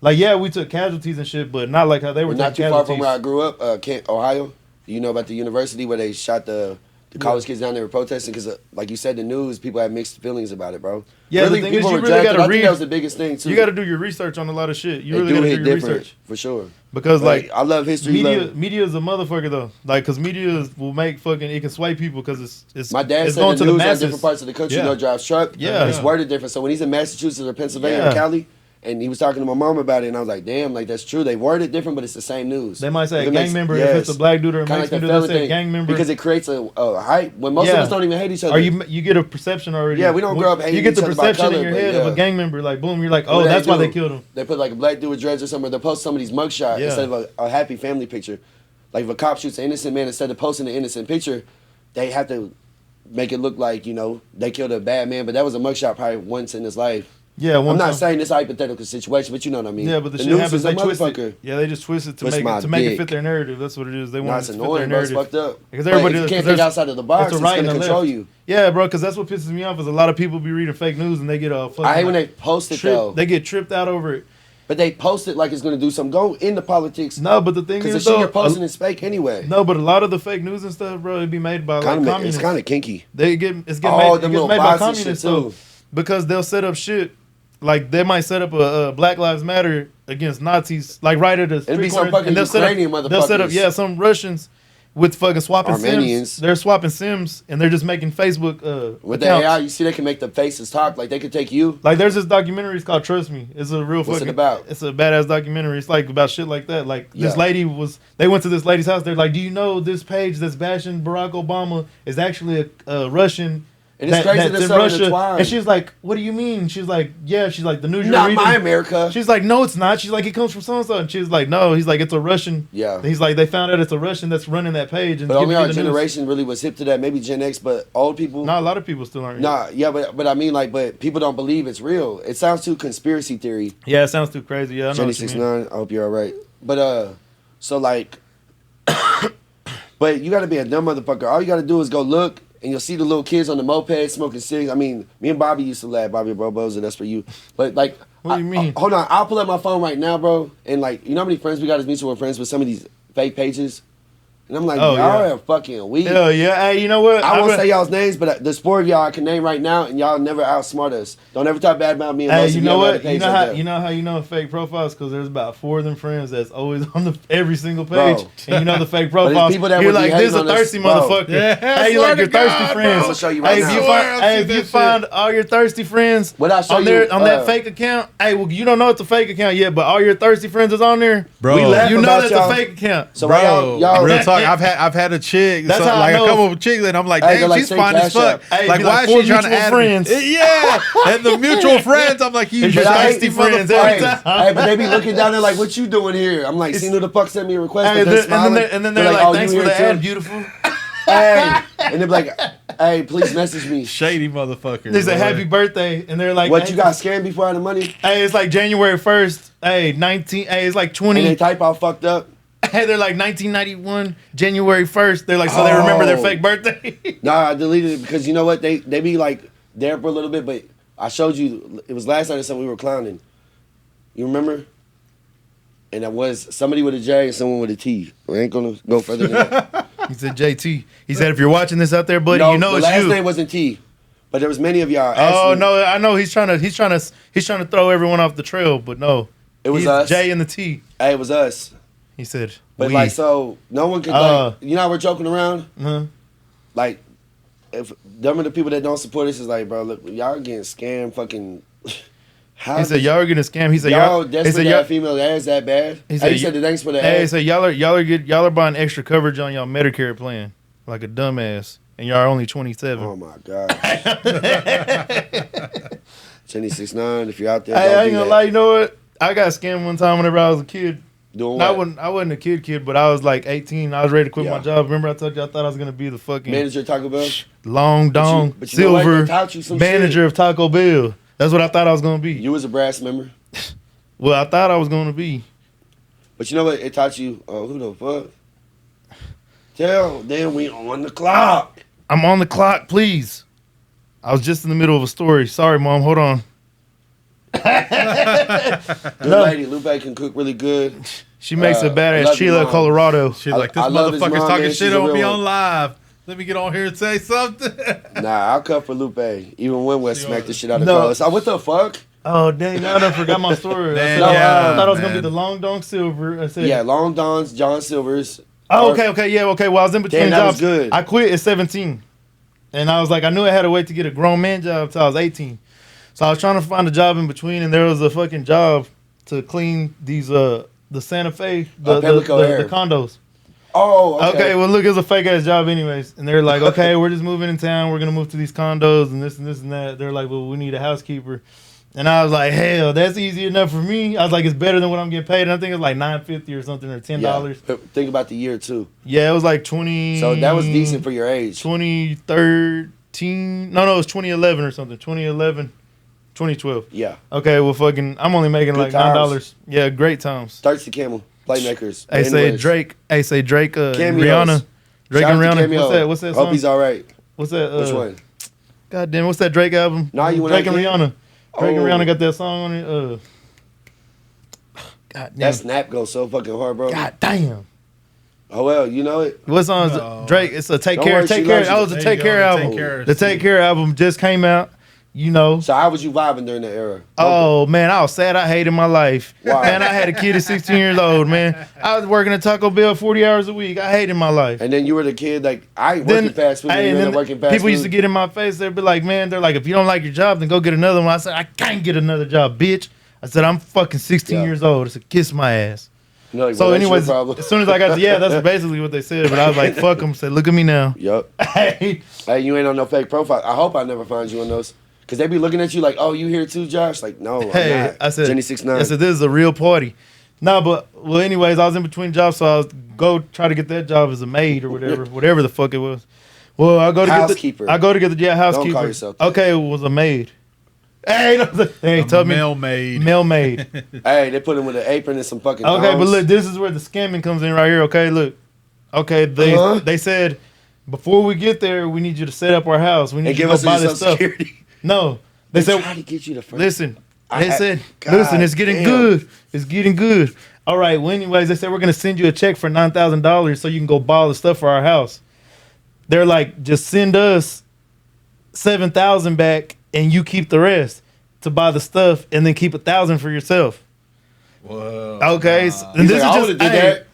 Like yeah, we took casualties and shit, but not like how they were We're not taking too far casualties. from where I grew up, Ohio. You know about the university where they shot the college kids down there were protesting because, like you said, the news people have mixed feelings about it, bro. Yeah, really, the thing is, people you were really drafted. gotta I think read. that was the biggest thing too. You got to do your research on a lot of shit. You They really do got to hit do your different research for sure. because like I love history. media is a motherfucker though. Like, cause media will make fucking it can sway people because it's My dad it's said going the to the news on masses. different parts of the country. Yeah. You know, drives truck. Yeah. It's worded different. So when he's in Massachusetts or Pennsylvania Yeah. or Cali, and he was talking to my mom about it, and I was like, damn, like that's true. They worded different, but it's the same news. They might say If a it gang makes- member if yes. it's a black dude or a Kinda like Mexican the dude. They felon say thing, gang member because it creates a hype when most Yeah. of us don't even hate each other. Or you get a perception already. Yeah, we don't grow up hating You get each the other by perception in color, your but head of yeah. a gang member. Like, boom, you're like, What oh, do that's why do? they killed him. They put like a black dude with dreads or something. They post somebody's mugshot Yeah. instead of a happy family picture. Like if a cop shoots an innocent man, instead of posting an innocent picture, they have to make it look like, you know, they killed a bad man. But that was a mugshot probably once in his life. Yeah, one I'm not time. saying this hypothetical situation, but you know what I mean. Yeah, but the shit news happens. is a They twist motherfucker. it. Yeah, they just twist it to Twist my make it dick. fit their narrative. That's what it is. They No, want it's it to fit their annoying, bro. It's narrative. fucked up. Because But everybody if you does- can't 'cause think there's- outside of the box, it's it's, a right going and to a control left. you. Yeah, bro, because that's what pisses me off is a lot of people be reading fake news and they get fucking. I hate when they post it, though. They get tripped out over it. But they post it like it's going to do something. Go into politics. No, but the thing Because the is, shit though, you're posting is fake anyway. no, but a lot of the fake news and stuff, bro, it be made by like communists. It's kind of kinky. They get it's Oh, made, it them gets little made by bots and shit, communists too. though, because they'll set up shit like they might set up a Black Lives Matter against Nazis, like right at the It'd be street some corner, fucking Ukrainian motherfuckers. They'll set up some Russians with fucking swapping Armenians. Sims. They're swapping Sims and they're just making Facebook with the accounts. AI. You see, they can make the faces talk. Like they could take you. Like there's this documentary. It's called Trust Me. It's a real What's fucking. it about? It's a badass documentary. It's like about shit like that. Like this lady was. They went to this lady's house. They're like, do you know this page that's bashing Barack Obama is actually a Russian. And it's crazy that's in so Russia. intertwined. And she's like, what do you mean? She's like, yeah. She's like, the news you're Not reading. my America. She's like, no, it's not. She's like, it comes from so and so. And she's like, no. He's like, it's a Russian. Yeah. He's like, they found out it's a Russian that's running that page. And But only giving our you the news. generation really was hip to that. Maybe Gen X, but old people. No, a lot of people still aren't. Nah, yeah, but I mean, like, but people don't believe it's real. It sounds too conspiracy theory. Yeah, it sounds too crazy. Yeah, I know Jenny what you mean. 69. I hope you're all right. But so like, but you got to be a dumb motherfucker. All you got to do is go look, and you'll see the little kids on the moped smoking cigs. I mean, me and Bobby used to laugh. Bobby Bobos, and that's for you. But like, What do you mean? Hold on, I'll pull up my phone right now, bro. And like, you know how many friends we got as mutual friends with some of these fake pages. And I'm like, Oh, y'all yeah. are fucking weak. Hell yeah. Hey, you know what? I won't say y'all's names, but there's four of y'all I can name right now, and y'all never outsmart us. Don't ever talk bad about me. And Hey, most you of know y'all what? on the page You know like how that. you know a fake profiles because there's about 4 of them friends that's always on the every single page, Bro. and you know the fake But it's profiles. people that You're would be like, this is a hating on us, thirsty bro. motherfucker. Yeah, Hey, you swear like your to God, thirsty bro. friends. I'm gonna show you right Hey, now. if you I swear find, I've hey, seen if you that find all your thirsty friends What I show on you, there on that fake account, hey, well, you don't know it's a fake account yet, but all your thirsty friends is on there, Bro. We laugh you know about that's y'all. a fake account. So why Bro, y'all real talk. I've had a chick, That's so, how I like know. a couple of chicks, and I'm like, Hey, damn, like, she's say fine as Cash fuck. App. Hey, Like, be why like is 4 she trying to mutual add friends. me? Yeah, and the mutual friends, I'm like, you It's your But I thirsty hate friends Hey, every time. hey, but they be looking down there like, what you doing here? I'm like, seen who the fuck sent me a request, Hey, but they're and then smiling. they're like, oh, thanks you for the here ad, too? beautiful. Hey, and they're like, hey, please message me. shady motherfucker. They say happy birthday, and they're like, What, hey, you got scammed before I had the money? Hey, it's like January 1st. Hey, 19. Hey, it's like And 20. they type all fucked up. Hey, they're like 1991, January 1st. They're like, so they remember their Oh. fake birthday. Nah, I deleted it because you know what? They be like there for a little bit, but I showed you, it was last night or something we were clowning. You remember? And that was somebody with a J and someone with a T. We ain't gonna go further than that. He said JT. He said, if you're watching this out there, buddy, No, you know the it's last you. name wasn't T, but there was many of y'all. Oh Actually, no, I know he's trying to throw everyone off the trail, but no, It was He's us. J and the T. Hey, it was us. He said, But we. like, so no one could like, you know how we're joking around? Huh? Like, if them are the people that don't support us is like, bro, look, y'all getting scammed, fucking. How He said, y'all are getting scammed. He said, y'all he desperate said, to y'all, have female ads that bad? He He said, said the thanks for the hey, he ads. said, y'all are buying extra coverage on y'all Medicare plan, like a dumbass, and y'all are only 27. Oh my god. Jenny 69, if you're out there, Hey, don't I ain't do gonna that. lie. You know what? I got scammed one time whenever I was a kid. Doing No, what? I wasn't a kid, but I was like 18. I was ready to quit my Yeah. job. Remember I told you I thought I was gonna be the fucking Manager of Taco Bell? long dong but you know what? silver They taught you some manager of Taco Bell. That's what I thought I was gonna be. You was a brass member. Well, I thought I was gonna be. But you know what? It taught you, who the fuck? Tell them we on the clock. I'm on the clock, please. I was just in the middle of a story. Sorry, Mom. Hold on. Good lady. Lupe can cook really good. She makes a I badass love you, chile, Mom. Colorado. She's I- like, this I love his motherfucker's mom, talking man. She's shit a on me real on one. live. Let me get on here and say something. Nah, I'll cut for Lupe. Even when West smacked the shit out of No. Carlos. What the fuck? Oh dang! Now I done forgot my story. I, Man, said, yeah, I thought I was gonna be man. the long dong silver. I said, Yeah, Long Don's, John Silver's. Oh, okay, yeah, okay. Well, I was in between Damn, that was jobs. good. I quit at 17, and I was like, I knew I had to wait to get a grown man job till I was 18. So I was trying to find a job in between, and there was a fucking job to clean these the Santa Fe the Pimlico condos. Oh, Okay, well look, it's a fake ass job anyways, and they're like, okay, we're just moving in town. We're gonna move to these condos and this and this and that. They're like, well, we need a housekeeper. And I was like, hell, that's easy enough for me. I was like, it's better than what I'm getting paid. And I think it's like $9.50 or something, or $10. Yeah. But think about the year too. Yeah, it was like 20. So that was decent for your age. 2013. No, it was 2011 or something. 2011, 2012. Yeah. Okay, well, fucking, I'm only making Good like times. $9. Yeah, great times. Thirsty Camel, Playmakers. Hey, say Drake. Hey, say Drake. Cameos. Rihanna. Drake Shout and out to Rihanna. Cameo. What's that Hope song? he's all right. What's that? Which one? God damn, what's that Drake album? Nah, You When Drake I and Can? Rihanna. Drake and Oh. Rihanna got that song on it. God damn. That snap goes so fucking hard, bro. God damn. Oh well, you know it. What song is No. it? Drake? It's a Take Don't Care. worry, Take she Care. loves you. That was a There Take you go, Care the album. Take Care The Take Care album just came out. you know. So how was you vibing during that era? Oh man, I was sad. I hated my life. Why? Man, I had a kid at 16 years old. Man, I was working at Taco Bell 40 hours a week. I hated my life. And then you were the kid like I ain't working fast food. Hey, You and ended then up working fast people food. used to get in my face. They'd be like, man, they're like, if you don't like your job, then go get another one. I said, I can't get another job, bitch. I said, I'm fucking 16 years old. I said, kiss my ass. No, like, So well, that's your anyways, problem. as soon as I got that's basically what they said. But I was like, fuck them. Said, look at me now. Yup. Hey, Hey, you ain't on no fake profile. I hope I never find you on those. Because they be looking at you like, oh, you here too, Josh? Like, no, I'm not. I said, Jenny 6'9". I said, this is a real party. No, but, well, anyways, I was in between jobs, so I was go try to get that job as a maid or whatever the fuck it was. Well, I go to Housekeeper. get the housekeeper. Don't call yourself that. Okay, it was a maid. Hey, tell me. Mail maid. Mail maid. Hey, they put him with an apron and some fucking Okay, but thongs. look, this is where the scamming comes in right here. Okay, look. Okay, they said before we get there, we need you to set up our house. We need And you give to us go buy your this Social stuff. Security. No, they They said. try to get you to first. Listen, I- they said, God listen, it's getting damn. good. It's getting good. All right. Well, anyways, they said we're gonna send you a check for $9,000 so you can go buy all the stuff for our house. They're like, just send us $7,000 back, and you keep the rest to buy the stuff, and then keep $1,000 for yourself. Whoa. Okay, and He's this like, I is would've just,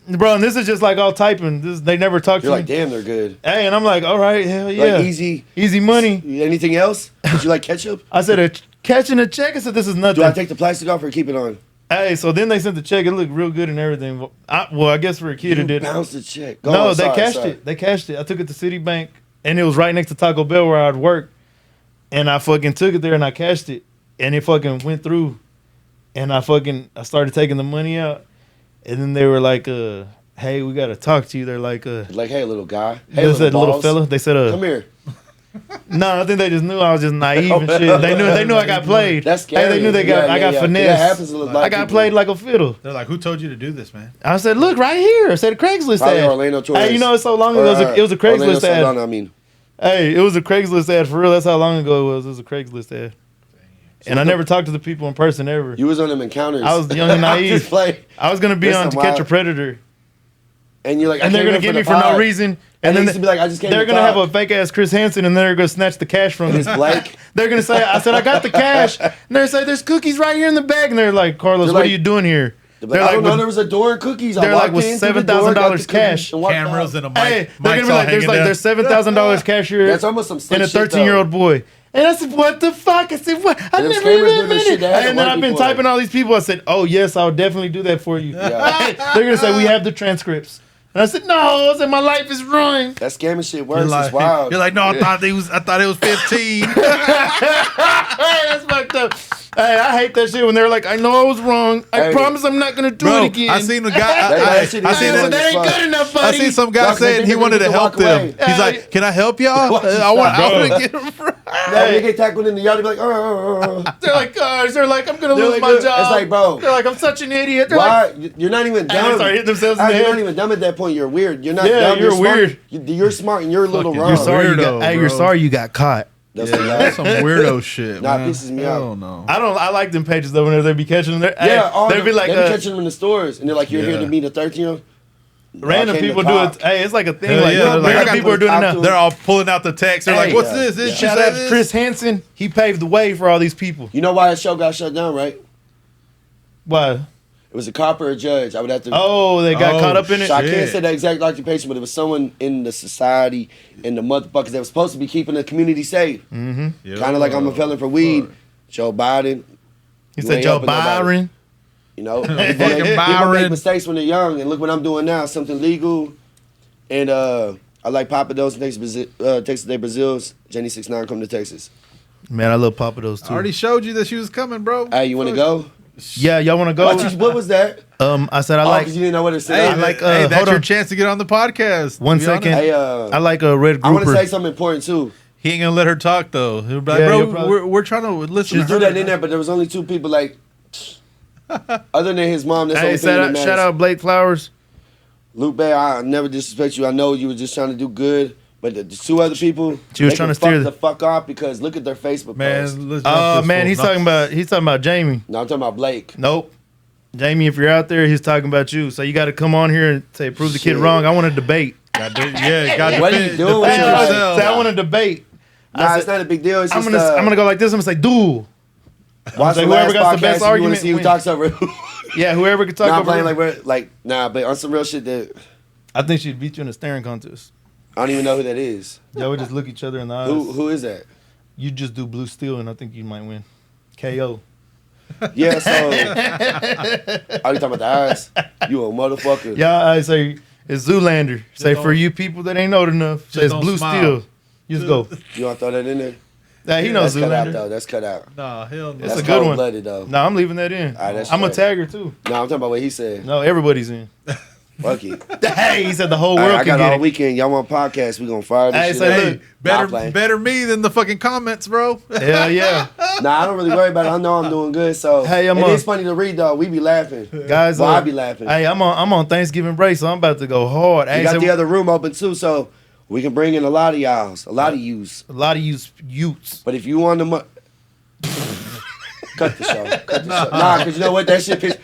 did bro, and this is just like all typing. They never talk You're to like, me. damn, they're good. Hey, and I'm like, all right, hell yeah, Like, easy. easy money. Anything else? Would you like ketchup? I said, catching a check. I said, this is nothing. Do I take the plastic off or keep it on? Hey, so then they sent the check. It looked real good and everything. I guess for a kid You it did. bounced the check. Go No, on, they sorry, cashed sorry. it. They cashed it. I took it to Citibank, and it was right next to Taco Bell where I'd work. And I fucking took it there and I cashed it, and it fucking went through. And I started taking the money out, and then they were like, "Hey, we gotta talk to you." They're like, Like, hey, little guy. Hey, they said, little balls. fella. They said, Come here. No, I think they just knew I was just naive and shit. They knew I got played. That's Hey, they knew scary. I got Yeah, finesse. that happens to a lot of I got people. played like a fiddle. They're like, who told you to do this, man? I said, look right here. I said, Craigslist Probably ad. Orlando Torres. Hey, you know, it's so long ago. It was a Orlando Craigslist ad. Solano, I mean. Hey, it was a Craigslist ad for real. That's how long ago it was. It was a Craigslist ad. And I never talked to the people in person ever. You was on them encounters. I was young and I'm naive. just playing. I was gonna be That's on To some Catch a wild- Predator, And you're like, and they're gonna get me for no reason. And then they used to be like, I just came they're to gonna have talk. a fake ass Chris Hansen, and they're gonna snatch the cash from me. It's Blake. They're gonna say, I said I got the cash, and they're say there's cookies right here in the bag, and they're like, Carlos, They're what like- are you doing here? They're like, I don't know, there was a door and cookies. I they're like, walked with in through the door, got the $7,000 cookies, cash. and walked Cameras out. and a mic. Hey, they're gonna Mic's be all like, hanging down. there's $7,000 cash here. That's almost some slick and a shit, though. 13-year-old boy. And I said, what the fuck? I said, what? I them never scammers even do this admitted. shit. They had And to then white I've been people typing all these people. I said, oh, yes, I'll definitely do that for you. Yeah. They're going to say, we have the transcripts. And I said, no. I said, my life is ruined. That scamming shit You're works. like, It's wild. you're like, no, I thought it was 15. Hey, that's fucked up. Hey, I hate that shit when they're like, I know I was wrong. I Hey. promise I'm not going to do Bro, it again. I seen a guy. That shit I is seen annoying that as ain't fuck. good enough, I buddy. seen some guy Rock, they saying think he they're wanted to gonna help walk them. away. He's like, "Can I help y'all? I want to get him." Hey, they get tackled in the yard, they be like, oh. They're like, gosh, they're like, I'm going to They're lose like, my job. it's like, bro. They're like, I'm such an idiot. They're like, Why? You're not even and they dumb. start hitting themselves in the You're head. not even dumb at that point. You're weird. You're not Yeah, dumb. you're smart. weird. You're smart and you're a little Fucking wrong. You're sorry you Weirdo, got. Hey, you're bro. sorry you got caught. That's Yeah, the that's some weirdo shit. Nah, it man. pisses me Hell out. no. I like them pages though. Whenever they be catching them, Yeah, they'd be like, they be catching them in the stores, and they're like, "You're here Yeah. to meet a 13-year-old." random I came to people do it. talk. Hey, it's like a thing. Hell Like, yeah, they're like, I random got people are doing it now. They're all pulling out the text. They're like, Hey, "What's yeah, this? This yeah. she Shout said out to this?" Chris Hansen. He paved the way for all these people. You know why that show got shut down, right? Why? It was a cop or a judge. I would have to. Oh, they got Oh, caught up in it. So I can't shit. say the exact occupation, but it was someone in the society and the motherfuckers that was supposed to be keeping the community safe. Kind of like I'm a felon for weed. Joe Biden. He You said ain't Joe helping nobody. Byron. You know, Fucking people Byron. make mistakes when they're young, and look what I'm doing now. Something legal, and I like Papados and Texas Day Brazil's. Jenny 6'9" come to Texas. Man, I love Papados I too. already showed you that she was coming, bro. Hey, you want to go? Yeah, y'all want to go? What was that? I said I Oh, like. because you didn't know what it Hey, said. I like, hey, hold that's your on. chance to get on the podcast. One to be second. honest. Hey, I like a red I want to grouper. say something important too. He ain't gonna let her talk though. He'll be like, Yeah, you'll bro, probably- we're trying to listen. Just to do her. that in there, but there was only two people like. Other than his mom, that's the Hey, only thing that shout matters. out Blake Flowers. Luke Bay, I never disrespect you. I know you were just trying to do good, but the two other people, She was they trying can to steer fuck the fuck off because look at their Facebook post. Man, let's Oh jump this man, fool. he's No. talking about Jamie. No, I'm talking about Blake. Nope. Jamie, if you're out there, he's talking about you. So you got to come on here and say, prove the kid Shit. wrong. I want to debate. Yeah, got What are you doing with Hey, your life? yourself. say, I want to debate. Nah, it's not a big deal. It's I'm just, gonna go like this. I'm gonna say duel. watch say the whoever last got the podcast best if you want argument to see who wins. talks over. Yeah, whoever can talk Nah, I'm over. playing him. but on some real shit that I think she'd beat you in a staring contest. I don't even know who that is. Y'all would just look each other in the eyes. Who is that? You just do blue steel, and I think you might win. KO. Yeah, so are you talking about the eyes? You a motherfucker. Yeah, I say it's Zoolander. Say for you people that ain't old enough, say it's don't blue smile. steel. You just go. You want to throw that in there? Nah, he knows That's cut out Zoolander. though. That's cut out. Nah, hell no. That's That's a good one. cold-blooded though. Nah, I'm leaving that in. Alright, that's I'm a straight. tagger too. No, I'm talking about what he said. No, everybody's in. Fuck it. Hey, he said the whole All world right, I can got get all it. weekend. Y'all want podcast? We gonna fire this Hey, shit say, up. look, Nah, I'm playing. Better me than the fucking comments, bro. Hell yeah. Nah, I don't really worry about it. I know I'm doing good. So Hey, I'm it on- is funny to read though. We be laughing. Guys, Well, I be laughing. Hey, I'm on Thanksgiving break, so I'm about to go hard. We Hey, got so the other room open too, so we can bring in a lot of y'alls, a lot of yous. a lot of you youths. But if you want to, cut the show. Cut the show. Nah, cause you know what? That shit pissed.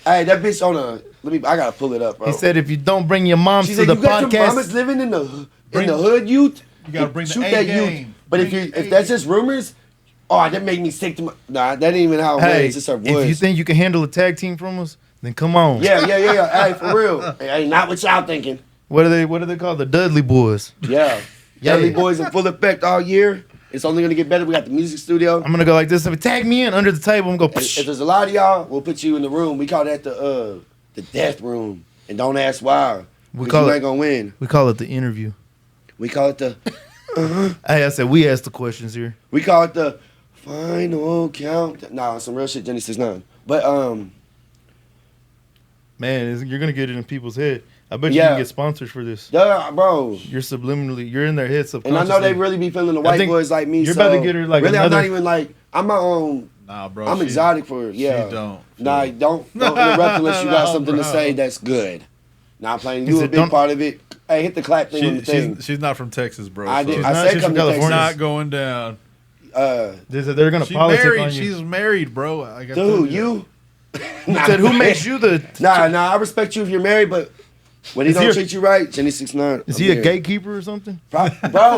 Hey, that bitch on a. I gotta pull it up, bro. He said if you don't bring your moms She to said the you got your mamas podcast, living in the hood, youth. You gotta bring the shoot A that game. youth. But if Bring the A that's game. just rumors, oh, that made me sick to my. Nah, that ain't even how it hey, was. It's her if you voice. think you can handle a tag team from us, then come on. Yeah. Hey, for real. Hey, not what y'all thinking. What are they called? The Dudley Boys. Yeah. Yeah. Dudley Boys in full effect all year. It's only gonna get better. We got the music studio. I'm gonna go like this. If tag me in under the table, I'm gonna go. If there's a lot of y'all, we'll put you in the room. We call that the death room. And don't ask why. We Because call you it- ain't gonna win. We call it the interview. We call it the Hey, I said we ask the questions here. final count. Nah, some real shit, Jenny 69. But Man, you're gonna get it in people's head. I bet you Yeah. can get sponsors for this. duh, bro. You're subliminally, you're in their head And subconsciously. I know they really be feeling the I white think boys like me. you're so about to get her, like, really, I'm another- not even like I'm my own. Nah, bro. I'm she- exotic for yeah. She don't. Nah, don't interrupt unless you got No, something to bro. say that's good. Nah, I'm playing. He You a said, big don't- part of it. Hey, hit the clap thing on the thing. She's not from Texas, bro. I so did. She's I not- said she's come from to California. Texas. not going down. They said they're gonna She's politic on married. you. She's married, bro. I got Dude, you. He said, "Who makes you the? Nah, I respect you if you're married, but when he Is don't he a- treat you right, Jenny 69. Is I'm he a here. gatekeeper or something? Bro,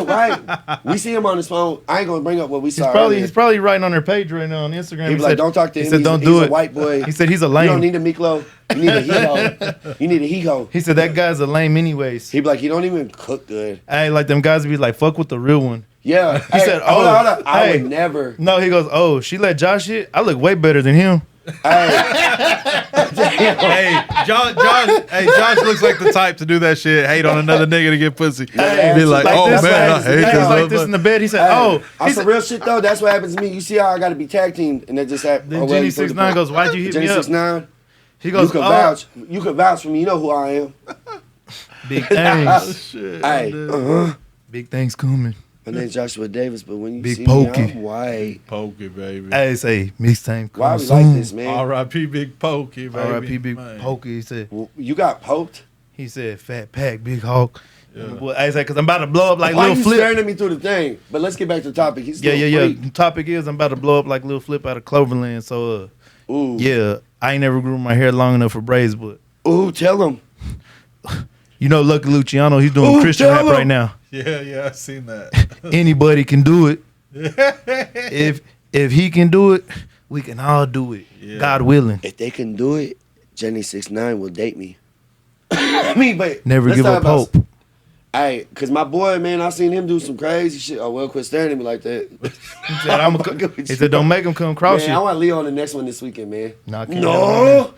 right? We see him on his phone. I ain't gonna bring up what we saw. earlier. He's probably writing on their page right now on Instagram. He be like, don't talk to him. He said, He's- don't he's do a it. white boy. He said he's a You don't lame. need a Miklo. You need a Higo. You need a Higo. He said that guy's a lame anyways. He be like, he don't even cook good. Hey, like them guys be like, fuck with the real one. Yeah. He said, hold oh, on. I hey. would never. No, he goes, oh, she let Josh hit. I look way better than him. Hey. Hey, Josh looks like the type to do that shit. Hate on another nigga to get pussy. Hey, Be like, like oh this, man, I like hate this, this. He's like this in the bed. He said, oh. On He some said, real shit though, that's what happens to me. You see how I gotta be tag teamed, and that just happened. then Jenny 69 goes, why'd you hit Jenny me up? 69. He You goes, can oh, vouch. You can vouch for me. You know who I am. big things. Shit, Hey. dude. Big things coming. My name's Joshua Davis, but when you Big see pokey. me, I'm white. Pokey, baby. Hey, say, mixtape Why coming we like soon. this, man? R.I.P. Big Pokey, baby. R.I.P. Big Man. Pokey. He said, Well, you got poked. he said, fat pack, big hawk. Yeah. Well, I said, because I'm about to blow up like Why Lil you Flip. staring at me through the thing? But let's get back to the topic. He's Yeah, still yeah, a yeah. The topic is I'm about to blow up like Lil Flip out of Cloverland. So, Ooh. yeah, I ain't never grew my hair long enough for braids, but Ooh, tell him. you know, Lucky Luciano, he's doing Ooh, Christian tell rap him. right now. Yeah, I seen that. Anybody can do it. If he can do it, we can all do it. Yeah. God willing. If they can do it, Jenny 69 will date me. I mean, but Never let's give talk up about- hope. Hey, cause my boy, man, I seen him do some crazy shit. Oh well, quit staring at me like that. He said, he said, don't make him come cross Man, I you. want Leo on the next one this weekend, man. Nah, I can't have him No,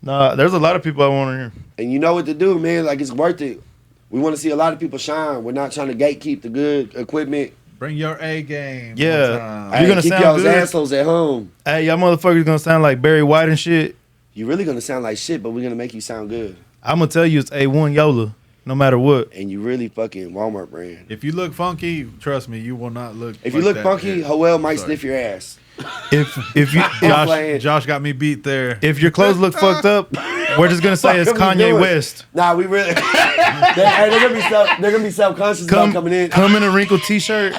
Nah, there's a lot of people I want in here. and you know what to do, man. Like it's worth it. We want to see a lot of people shine. We're not trying to gatekeep the good equipment. Bring your A game. Yeah. one time. You're Hey, gonna keep sound y'all's good. assholes at home. Hey, y'all motherfuckers gonna sound like Barry White and shit. You're really gonna sound like shit, but we're gonna make you sound good. I'm gonna tell you it's A1 Yola, no matter what. And you really fucking Walmart brand. If you look funky, trust me, you will not look. If like you look that. funky, Yeah. Joel might Sorry. sniff your ass. If you I'm playing. Josh got me beat there. if your clothes look fucked up, we're just gonna say it's Fuck, what we Kanye doing? West. Nah, we really. they're gonna be self-conscious about coming in. Come in a wrinkled T-shirt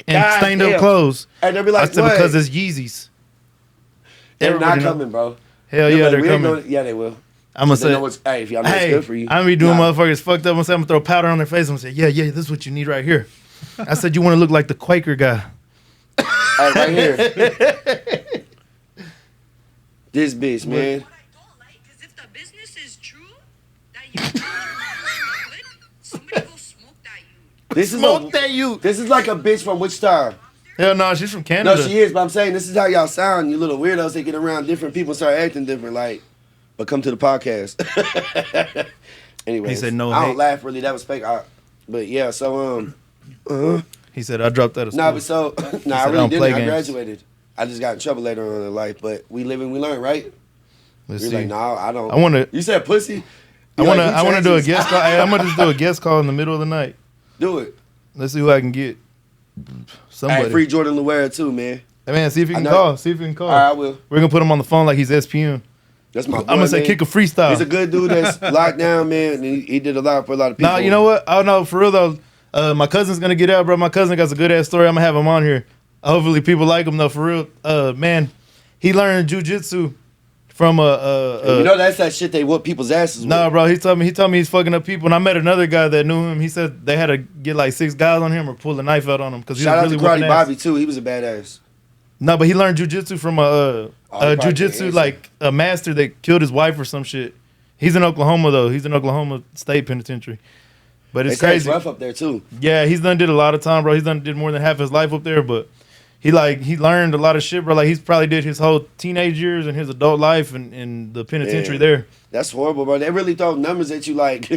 and God stained damn. up clothes. And they'll be I like, said what? because it's Yeezys. They're not Everybody know. coming, bro. Hell They're yeah, like, they're we ain't coming. gonna- yeah, they will. I'm gonna They know say, what's, hey, if y'all know hey, it's good for you. I'm gonna be doing Nah. motherfuckers fucked up. I'm gonna throw powder on their face. I'm gonna say, yeah, this is what you need right here. I said, you want to look like the Quaker guy. All right, right here. This bitch, man. What I don't like is if the business is true that you good, somebody go smoke that you. This is Smoke that you. This is like a bitch from Wichita. Hell no, she's from Canada. No, she is, but I'm saying this is how y'all sound, you little weirdos. They get around different people and start acting different, like, but come to the podcast. Anyway, He said no I don't hate. laugh really. That was fake. But yeah, so He said, I dropped out of school. nah, but so nah, I said, I really don't didn't. play I games. graduated. I just got in trouble later on in life, but we live and we learn, right? Let's You're see. like, nah, I don't. I want to. You said pussy. I You want to. like, I want to do a transies? guest call. Hey, I'm gonna just do a guest call in the middle of the night. Do it. Let's see who I can get. Somebody. Hey, free Jordan Luera too, man. Hey, man, see if he I can know. call. See if he can call. All right, I will. We're gonna put him on the phone like he's SPN. That's my boy, I'm gonna say man. kick a freestyle. He's a good dude that's locked down, man. And he did a lot for a lot of people. Nah, you know what? Oh no, for real though. My cousin's gonna get out, bro. My cousin got a good ass story. I'm gonna have him on here. Hopefully people like him though. For real, man, he learned jujitsu from you know that's that shit they whoop people's asses with. Nah, bro. He told me he's fucking up people. And I met another guy that knew him. He said they had to get like 6 guys on him or pull a knife out on him because he Shout was out really to Karate whooping ass. Bobby too. He was a badass. No, but he learned jujitsu from a probably jujitsu can't like a master that killed his wife or some shit. He's in Oklahoma though. He's in Oklahoma State Penitentiary. But They it's say crazy. It's rough up there too. Yeah, he's done did a lot of time, bro. He's done did more than half his life up there, but he learned a lot of shit, bro. Like he's probably did his whole teenage years and his adult life in the penitentiary Man. there. That's horrible, bro. They really throw numbers at you like.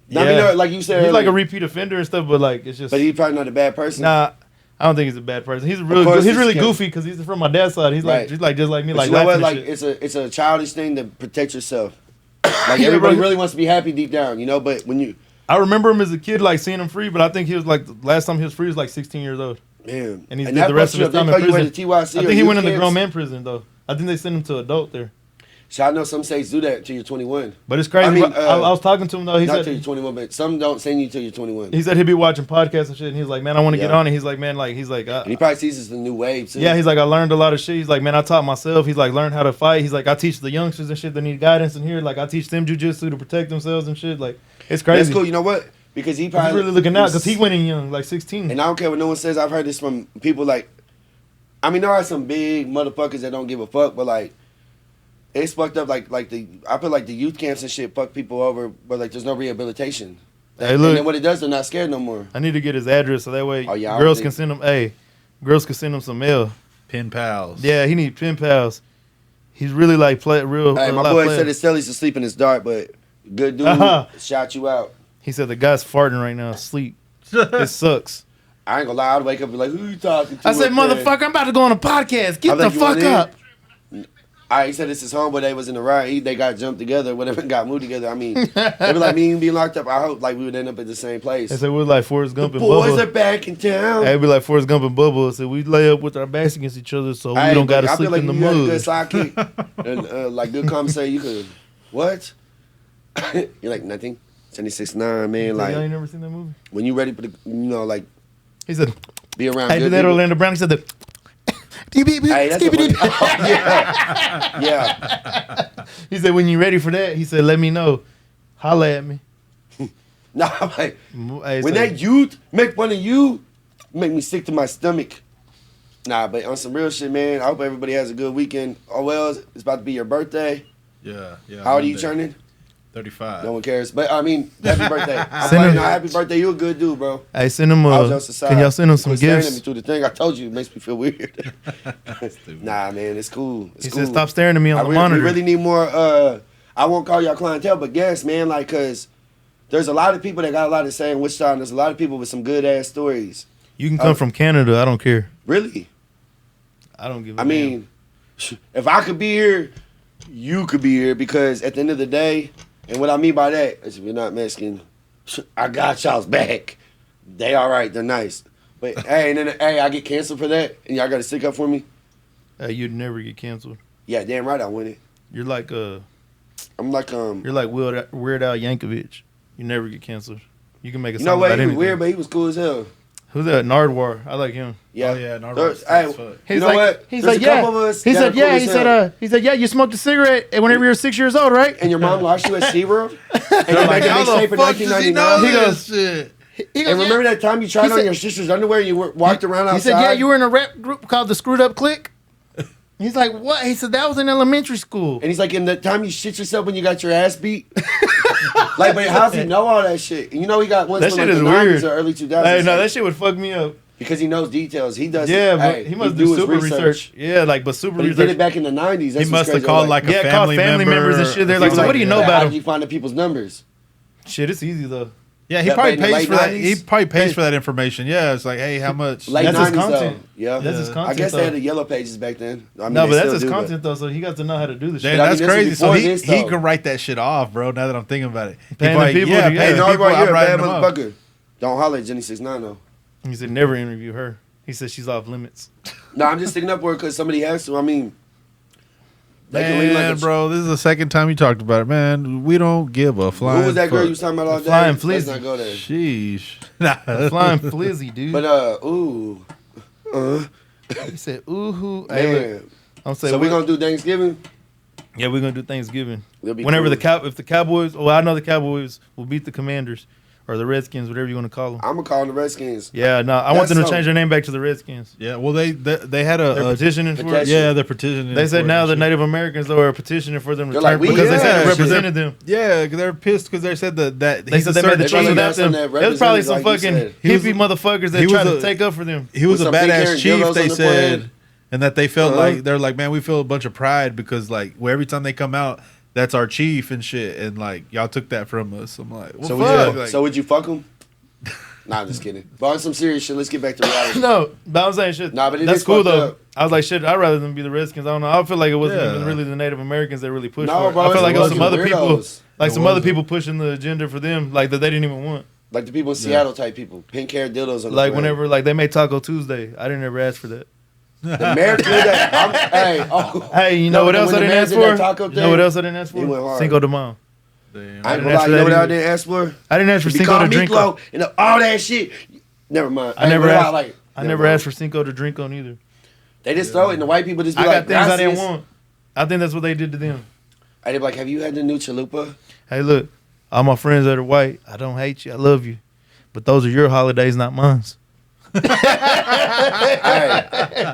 Yeah. I mean, like you said, He's like a earlier, repeat offender and stuff, but like it's just but he's probably not a bad person. nah. I don't think he's a bad person. He's course he's he's really scared. goofy because he's from my dad's side. He's Right. like just like me, But like you know what? laughing Like and shit. it's a childish thing to protect yourself. Like Yeah, everybody bro. really wants to be happy deep down, you know. But when you, I remember him as a kid, like seeing him free, but I think he was like the last time he was free was like 16 years old. man, And he's and did that the rest of fucks you his up. They time in throw you prison. into TYC I or think he youth went in the camps. grown man prison though. I think they sent him to adult there. So I know some states do that till you're 21. But it's crazy. I mean, I was talking to him though. He Not till you're said 21, but some don't send you till you're 21. he said he'd be watching podcasts and shit, and he's like, man, I want to get Yeah. on it. He's like, man, like he's like, And he probably sees it's the new wave too. yeah, he's like, I learned a lot of shit. He's like, man, I taught myself. He's like, learned how to fight. He's like, I teach the youngsters and shit that need guidance in here. Like, I teach them jujitsu to protect themselves and shit. Like, it's crazy. That's cool. You know what? Because he probably He's really looking out because he went in young, like 16. And I don't care what no one says. I've heard this from people like, I mean, there are some big motherfuckers that don't give a fuck, but like, it's fucked up. Like I feel like the youth camps and shit fuck people over, but like, there's no rehabilitation. Hey, And look, then what it does, they're not scared no more. I need to get his address so that way Oh, yeah, I girls don't can think- send him. Hey, girls can send him some mail. Pen pals. Yeah, he need pen pals. He's really like real. Hey, a my lot boy player. said his cellies asleep in his dark, but good dude Uh-huh. shot you out. He said the guy's farting right now, asleep. It sucks. I ain't gonna lie, I'd wake up and be like, who you talking to? I said, up there? motherfucker, I'm about to go on a podcast. I Get the think you fuck want in? up. He said it's his homeboy. They was in the riot. They got jumped together, whatever, and got moved together. I mean, they be like me and being locked up. I hope like we would end up at the same place. They said we're like Forrest The Gump and boys Bubba. are back in town. Hey, be like Forrest Gump and Bubba. So we lay up with our backs against each other so we Hey, don't got to I sleep feel like in the you had a good mud. sidekick and like good conversation. You could what? You're like nothing. 76.9, man. Y'all Like ain't never seen that movie? when you ready for the, like He said, be around hey, good did that people. Orlando Brown? He said that. Hey, that's a funny, yeah, yeah. He said, when you ready for that, he said, let me know. Holla at me. Nah, I'm like Hey, when so- that youth make fun of you, make me sick to my stomach. Nah, but on some real shit, man. I hope everybody has a good weekend. Oh well, it's about to be your birthday. Yeah. How old are you Monday. turning? 35. No one cares. But I mean, happy birthday. I'm Send like, him- no, happy birthday. You a good dude, bro. Hey, send him I was just aside. can y'all send him some Quit staring at me gifts? through the thing. I told you, it makes me feel weird. Nah, man, it's cool. It's He cool. said, stop staring at me on the we monitor. really need more. I won't call y'all clientele, but guests, man, like, cause there's a lot of people that got a lot to say in Wichita, and there's a lot of people with some good ass stories. You can come from Canada. I don't care. Really, I don't give a I mean, if I could be here, you could be here, because at the end of the day, and what I mean by that is, if you're not Mexican, I got y'all's back. They all right. They're nice. But hey, and then hey, I get canceled for that, and y'all got to stick up for me. you'd never get canceled. Yeah, damn right, I win it. You're like I'm like You're like Weird Al Yankovic. You never get canceled. You can make a you song know what? about He was anything. weird, but he was cool as hell. Who's that? Nardwar. I like him. Yeah. Oh, yeah, Nardwar There's- is as fuck. you He's know like, what? he's There's like, a yeah. couple of us He that said, are cool yeah. as hell. He said, yeah. You smoked a cigarette whenever you were 6 years old, right? And your mom lost you at SeaWorld? And you Like, make a how the mixtape in fuck does he know 1999? He this goes- shit? He goes, And remember yeah. that time you tried He on said- your sister's underwear and you walked around outside? He said, yeah, you were in a rap group called the Screwed Up Clique. He's like, what? He said, that was in elementary school. And he's like, in the time you shit yourself when you got your ass beat? Like, but how's he know all that shit? And you know he got ones That from shit like is the weird. 90s or early 2000s. Hey, no, that shit would fuck me up. Because he knows details. He does. Yeah, but hey, he must do do his super research. Yeah, like, but super But he did research. it back in the 90s. That's He must have crazy. called Like, like a Yeah, call family, family members and shit. They're like, he's so what do you know about how him? do you find the people's numbers? Shit, it's easy though. Yeah, he That probably back in the pays late for that. 90s? He probably pays for that information. Yeah, it's like, hey, how much? Late That's his 90s content. though. Yeah. That's his I content. guess though. they had the yellow pages back then. I mean, No, they but that's still his do, but- content though, so he got to know how to do this Damn, shit. I mean, that's this was crazy. So before he this, he though. can write that shit off, bro. Now that I'm thinking about it, He Paying the probably- people yeah, to- paying yeah. Hey, the no, people, bro, I'm you're a writing bad them up. motherfucker. Don't holler at Jenny 6ix9ine though. He said never interview her. He said she's off limits. No, I'm just sticking up for her because somebody has to. I mean, they can lean Man, like a bro, this is the second time you talked about it, man. We don't give a flying. Who was that girl fuck. you was talking about all day? Flying Let's Flizzy. not go there. Sheesh. Flying flizzy, dude. But ooh, He said, ooh, hoo. man. Hey, look, I'm saying, So we gonna do Thanksgiving? yeah, we're gonna do Thanksgiving. It'll be Whenever cool. if the Cowboys, well, I know the Cowboys will beat the Commanders or the Redskins, whatever you want to call them. I'm gonna call them the Redskins. Yeah, no, I want That's them to so- change their name back to the Redskins. Yeah, well, they had They're a petitioning for it. petition. yeah, they're petitioning. They said for it now and the shit. Native Americans though are petitioning for them to They're return like, we- because they said it yeah, represented them. Yeah, they're pissed because they said that They said they made the They choice probably without got some them. that It was probably some represented, like you fucking said. He was hippie motherfuckers that he tried was to a- take up for them. he was With a some pink hair badass and chief. dildos They on the said, forehead. and that they felt Uh-huh. like they're like, man, we feel a bunch of pride because like every time they come out, that's our chief and shit, and like y'all took that from us. I'm like, well, So fuck. would you, Like, so would you fuck them? Nah, I'm just kidding. But on some serious shit, let's get back to reality. No, but I'm saying shit. Nah, but it that's is cool fucked though. up. I was like, shit. I'd rather than be the Redskins. I don't know. I feel like it wasn't Yeah. even really the Native Americans that really pushed No, for it. bro, I felt it's like it was a some bunch other of people, weirdos. like It some other wasn't. people pushing the agenda for them, like that they didn't even want. Like the people in Seattle type people. Pink hair dildos on the Like forehead. whenever like they made Taco Tuesday, I didn't ever ask for that. The mayor did that. Hey, oh. Hey, you know No, what but else I when the didn't mayor ask did that for? taco You know thing, what else I didn't ask he for? went hard. Cinco de Mayo. damn. I ain't didn't gonna lie, ask you for know that what I either. didn't ask for? I didn't ask for To be Cinco called de Drinko. Meatloaf and all that shit. Never mind. I never ain't gonna asked. lie, like, I never never mind. asked for Cinco de Drinko neither. They just throw it, and the white people just be I like, got things I didn't "Gracias." want. I think that's what they did to them. And they be like, have you had the new chalupa? Hey, look, all my friends that are white, I don't hate you. I love you. But those are your holidays, not mine. Hey,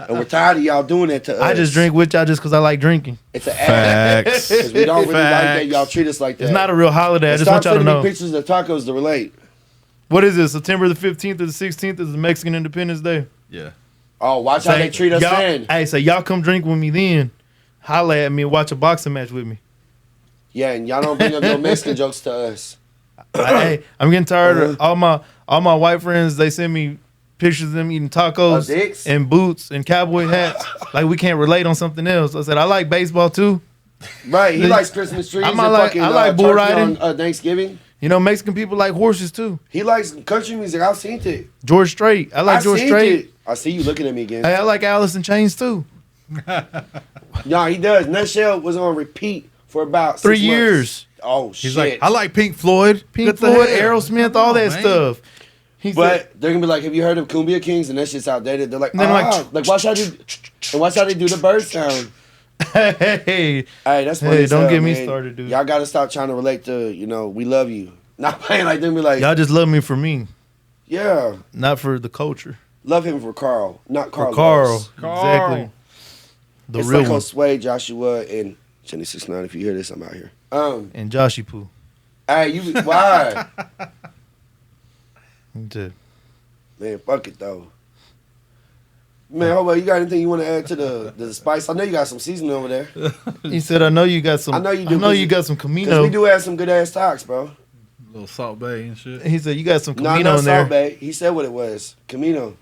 and we're tired of y'all doing that to us. I just drink with y'all just because I like drinking. It's an act. Facts. Because we don't really like that Facts. y'all treat us like that. It's not a real holiday. I And just stop want y'all to sending me know. pictures of tacos to relate. What is this? September the 15th or the 16th is the Mexican Independence Day. Yeah. Oh, watch how Say, they treat us y'all- then. Hey, say y'all come drink with me then. Holla at me and watch a boxing match with me. Yeah, and y'all don't bring up no Mexican jokes to us. Hey, I'm getting tired of all my white friends. They send me pictures of them eating tacos dicks? and boots and cowboy hats. Like we can't relate on something else. I said I like baseball too. Right, he likes Christmas trees I and might like- fucking I like bull turkey riding. on Thanksgiving. You know, Mexican people like horses too. He likes country music. I've seen it. George Strait. I like George seen Strait. it. I see you looking at me again. Hey, I like Alice in Chains too. No, he does. Nutshell was on repeat for about 3 6 months. years. Oh, He's shit. like, I like Pink Floyd. Pink What the Floyd, hell? Aerosmith, Come all on, that man. stuff. He But said, they're gonna be like, "Have you heard of Cumbia Kings?" And that shit's outdated. They're like, And then like watch how they and watch how they do the bird sound. hey, Hey, that's funny. Hey, as don't hell, get me man. started, dude. Y'all gotta stop trying to relate to, we love you. Not playing like them. Be like, y'all just love me for me, yeah, not for the culture. love him for Carl, not Carl. For Carl, exactly. The It's real like one. Josue, Joshua, and Jenny 6ix9ine. If you hear this, I'm out here. And Joshy Poo. Hey, you why? Man, fuck it though. Man, hold on. You got anything you want to add to the spice? I know you got some seasoning over there. He said, "I know you got some. I know you do, I know 'cause- you got some Because we Camino." do have some good ass talks, bro. Little Salt Bay and shit. He said, "You got some No, Camino not in there." Salt Bay. He said what it was. Camino.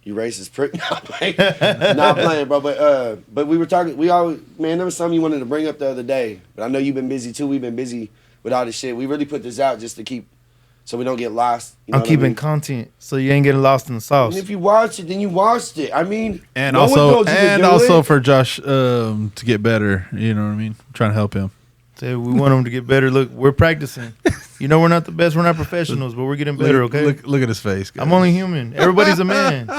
You racist prick. Not playing. Not playing, bro. But we were talking. We always, man. There was something you wanted to bring up the other day. But I know you've been busy too. We've been busy with all this shit. We really put this out just to keep, so we don't get lost. You know I'm what I keeping mean? content, so you ain't getting lost in the sauce. And if you watched it, then you watched it. I mean, And no one also, told you to do it. for Josh to get better. You know what I mean? Trying to help him. Say we want him to get better. Look, we're practicing. You know, we're not the best. We're not professionals, but we're getting better. Okay. Look at his face. Guys. I'm only human. Everybody's a man.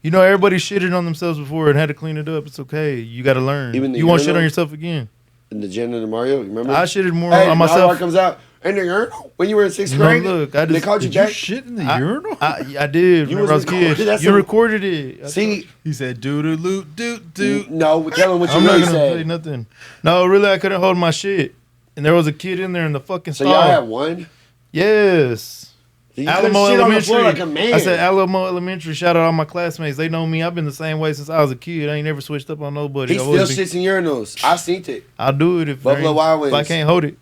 You know, everybody shitted on themselves before and had to clean it up. It's okay. You got to learn. Even the You won't shit urinal? on yourself again. In the Janitor Mario, remember? I shitted more Hey, on myself myself. comes out. In the urinal? When you were in 6th No, grade? look, I They just called you Did you back? shit in the I- urinal? I did. You Remember I was was a kid. recorded, that's You a- recorded it. See, He said, doot doot. no, tell him what you I'm not really gonna say said. nothing. No, really, I couldn't hold my shit, and there was a kid in there in the fucking So stall. y'all had one? Yes. You couldn't Alamo shit on the floor Elementary. like a man. I said Alamo Elementary. Shout out all my classmates. They know me. I've been the same way since I was a kid. I ain't never switched up on nobody. He I've still always been- shits in urinals. I seen it. I'll do it if Buffalo there ain't- Wild if I Wings. can't hold it.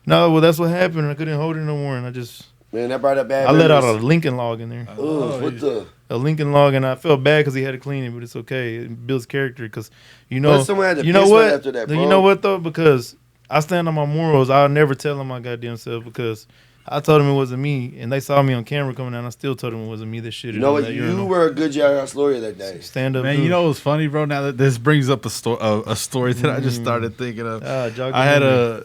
No, well that's what happened. I couldn't hold it no more, and I just Man, that brought up bad I let out a memories. Lincoln log in there. Ugh, what the? A Lincoln log, and I felt bad because he had to clean it, but it's okay. It builds character because you know. But someone had to you know piss what? right after that, bro. You know what though? Because I stand on my morals. I'll never tell him my goddamn self because I told him it wasn't me, and they saw me on camera coming out. And I still told him it wasn't me that shit. You know what? You were a good jailhouse lawyer that day. stand up, Man, dude. you know what's funny, bro? Now that this brings up a story that I just started thinking of. jog I had memory.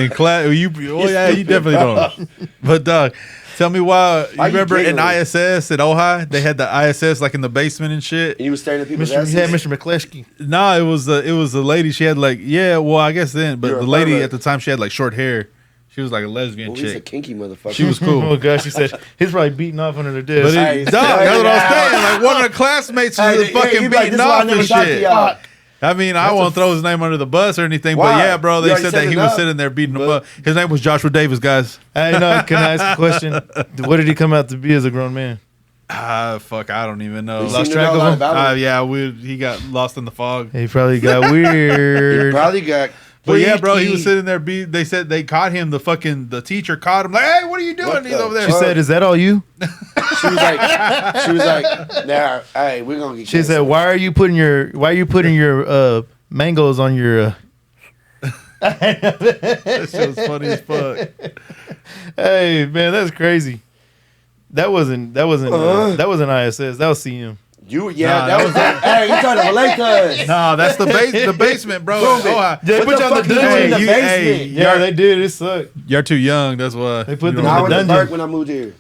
in class. You definitely don't. But dog, tell me why. You Why you remember in giggling? ISS at Ojai, they had the ISS like in the basement and shit. And you was staring at people's Mr. asses. He had Mr. McCleskey. Nah, it was a lady. She had like well, I guess then, but You're a the lady pervert. at the time she had like short hair. She was like a lesbian Oh, he's a chick. kinky motherfucker. She was Oh cool. gosh, he said he's probably beating off under the But desk. Hey, dog, that's what I was saying. Like one of the classmates was Hey, fucking he'd be like, beating "This is why I off never and talk to shit. y'all." I mean, I won't throw his name under the bus or anything, Why? but yeah, bro, You they already said said that he enough. was sitting there beating him But- up. His name was Joshua Davis, guys. Hey, no, can I ask a question? What did he come out to be as a grown man? Fuck, I don't even know. You Lost seem to track know a of lot him? about him. Yeah, he got lost in the fog. He probably got He weird. probably got. But yeah, bro, he freaky. was sitting there. They said they caught him. The teacher caught him. Like, hey, what are you doing? What He's the over there. She said, "Is that all you?" She was like, nah, hey, we're gonna get. She said, canceled. "Why are you putting your mangoes on your?" That shit was funny as fuck. Hey man, that's crazy. That wasn't ISS. That was CM. You, Nah, that was that. Hey, you trying to relate to us? Nah, that's the basement, bro. Prove it. Oh, They What put the you on fuck the you doing in the dungeon. basement? Yeah, they did. It sucked. you're too young. That's why They put You them don't I in went the to dungeon. Burke when I moved here.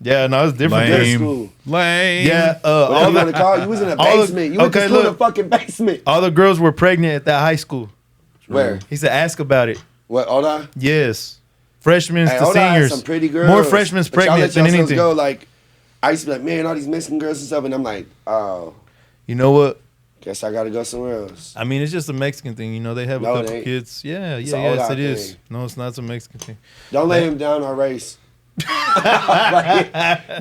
Yeah, no, it's different. Lame. Good school. lame. Yeah, Whatever all you want to the call it. You was in a all the- basement. You went to okay, school in a look. fucking basement. all the girls were pregnant at that high school. Where? He said, "Ask about it." What? Hold on. Yes, freshmen Hey, to hold on. seniors. Some pretty girls. More freshmen But y'all pregnant let than yourselves anything. Go like, I used to be like, man, all these Mexican girls and stuff, and I'm like, oh, You know what? guess I gotta go somewhere else. I mean, it's just a Mexican thing. You know, they have No, a it couple ain't. kids. Yeah, It's a yes, old-out it is. thing. No, it's not. It's a Mexican thing. Don't lay him down our race.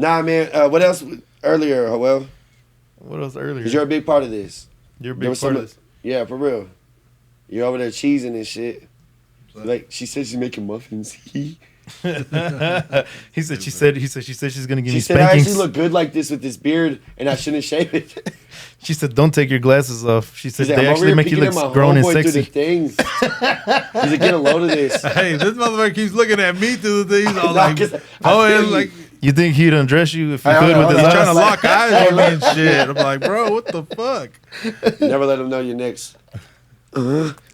Nah, man. What else? Earlier, Joel, What else earlier? 'cause you're a big part of this. You're a there big was part some- of this. Yeah, for real. You're over there cheesing and shit. Like she said, she's making muffins. He said she's gonna give She me said I spankings. actually look good like this with this beard, and I shouldn't shave it. She said, "Don't take your glasses off." She said, He's like, "They I'm over actually here make you peeking at look my grown and homeboy through the sexy." things. He's like, get a load of this. Hey, this motherfucker keeps looking at me through the things. All Nah, like, 'cause I oh, feel it's you. like You think he'd undress you if he Hey, could hold with on, his he's hold trying eyes? to lock eyes with me and shit. I'm like, bro, what the fuck? Never let him know you're next.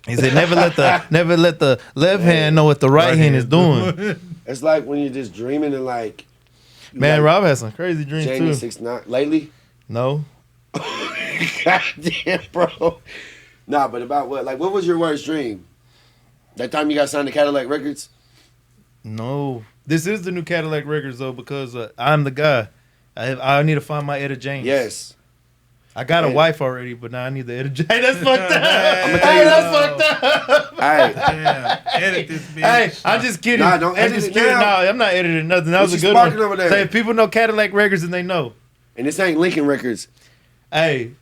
He said, "Never let the left hand know what the right hand is doing." It's like when you're just dreaming and like. you Man, like Rob has some crazy dreams Jamie too. 6ix9ine lately. No, God damn, bro. Nah, but about what? Like, what was your worst dream? That time you got signed to Cadillac Records? no. This is the new Cadillac Records though, because I'm the guy. I need to find my Etta James. Yes. I got a Hey. wife already, but now I need the Etta James. Hey, that's fucked up. I'ma tell Hey, you- that's fucked up. All right. Damn, edit this bitch. Hey, I'm just kidding. Nah, don't I'm edit just it kidding. now. No, I'm not editing nothing. That What was a you good sparking one. over there? Say, if people know Cadillac Records, and they know. And this ain't Lincoln Records. Hey,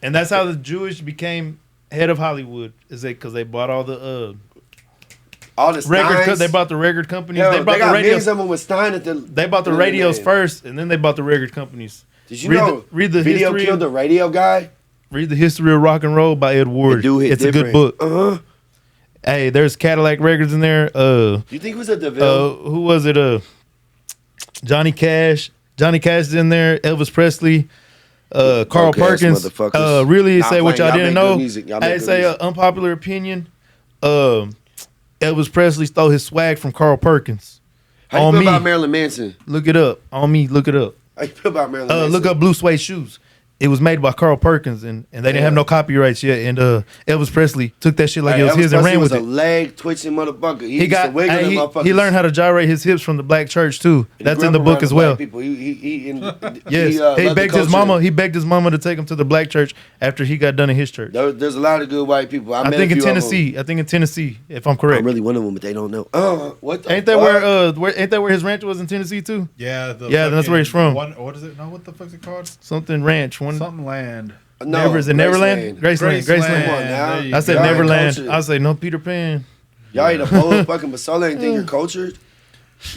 and that's how the Jewish became head of Hollywood. Is that because they bought all the All the record? Steins. They bought the record companies. Hell, they they bought the got millions radios. of them with Stein at the. They bought the in radios name. first, and then they bought the record companies. Did you Read know? read the Video history. killed the radio guy. Read the history of rock and roll by Ed Ward. The dude hit It's a good different. book. Hey, there's Cadillac Records in there. You think it was a DeVille? Who was it? Johnny Cash. Johnny Cash is in there. Elvis Presley. Carl Broke-ass Perkins. motherfuckers. Really Nah, say what playing. y'all Y'all didn't make good know. music. Y'all make I good say music. unpopular opinion. Elvis Presley stole his swag from Carl Perkins. How you on feel me. about Marilyn Manson? Look it up. On me. Look it up. How you feel about Marilyn Manson? Look up blue suede shoes. it was made by Carl Perkins, and they didn't have no copyrights yet. And Elvis Presley took that shit like it was his and ran with it. a leg twitching motherfucker. He learned how to gyrate his hips from the black church too. That's in the book as well. He begged his mama. He begged his mama to take him to the black church after he got done in his church. There's a lot of good white people. I think in Tennessee. if I'm correct. I'm really one of them, but they don't know. What the Ain't that ain't that where his ranch was in Tennessee too? Yeah, that's where he's from. What is it? No, what the fuck's it called? Something ranch. Something land. No, Is it Neverland? Graceland. Come on now. I said Y'all ain't Neverland. cultured. I say no Peter Pan. Y'all eat a bowl of fucking pozole and think you're cultured?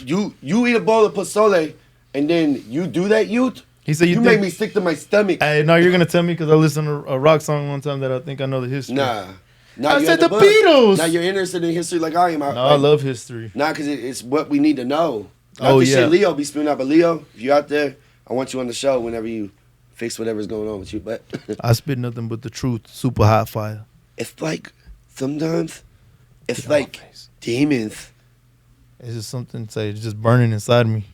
You eat a bowl of pozole and then you do that, youth? He said You make me sick to my stomach. Hey, no, you're gonna tell me because I listened to a rock song one time that I think I know the history. Nah. I said the Beatles. Now you're interested in history like I am. I love history. Nah, because it's what we need to know. Oh, yeah. Shit Leo be spewing out. But Leo, if you're out there, I want you on the show whenever you fix whatever's going on with you. But I spit nothing but the truth. Super hot fire. it's like sometimes it's like demons. It's just something it's just burning inside me.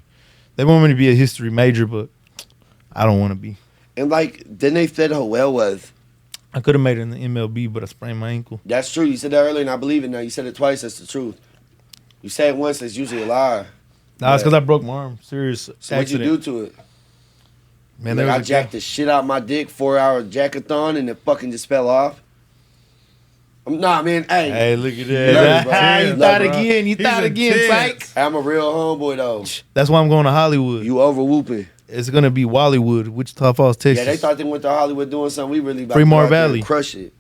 They want me to be a history major, but I don't want to be. And like then they said how well was. I could have made it in the MLB, but I sprained my ankle. That's true. You said that earlier, and I believe it now. You said it twice. That's the truth. You say it once, it's usually a lie. Nah, it's because I broke my arm. Serious So accident. what'd you do to it? Man, Like, there I was jacked the shit out my dick, 4-hour jackathon, and it fucking just fell off. Nah, man. Hey, Hey, look at Love it, that. bro. You Love thought it, again. You He's thought again, intense. psych. I'm a real homeboy though. That's why I'm going to Hollywood. You over whooping. It's going to be Wallywood, Wichita Falls, Texas. Yeah, they thought they went to Hollywood doing something. We really about Fremont to go out there and Valley. crush it.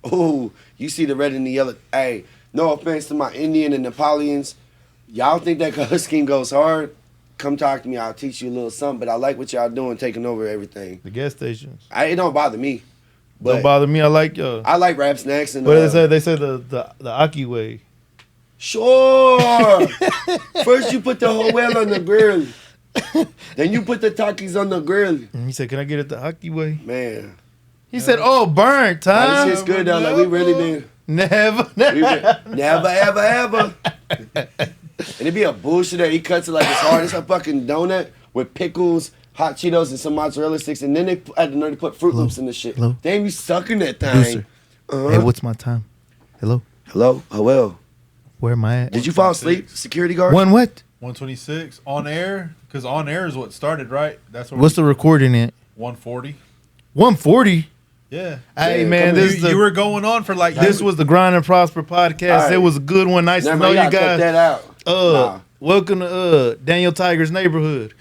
Oh, you see the red and the yellow. Hey, no offense to my Indian and Napoleons. Y'all think that color scheme goes hard? Come talk to me. I'll teach you a little something. But I like what y'all doing, taking over everything. The gas stations. It don't bother me. But Don't bother me. I like y'all. I like rap snacks and. What they say the Aki way. Sure. First you put the whole well on the grill. Then you put the Takis on the grill. And he said, "Can I get it the Aki way?" Man. He said, "Oh, burnt, Nah, huh?" this shit's good though. Like we really been. Never. Never, ever, ever. And it be a bullshit that he cuts it like it's hard. It's a fucking donut with pickles, hot Cheetos, and some mozzarella sticks. And then they had the nerve to put Fruit Loops in the shit. Hello? Damn, you sucking that thing. Producer. Uh-huh. Hey, what's my time? Hello. Hello? Oh, well. Where am I at? Did you fall asleep, security guard? One what? 126 on air, because on air is what started, right? That's what. What's the recording at? 140? 140. Yeah. Hey Yeah, man, come this is You were going on for like this was the Grind and Prosper podcast. All right. It was a good one. Nice Nah, to man, know you gotta cut guys. that out. Nah. Welcome to Daniel Tiger's neighborhood.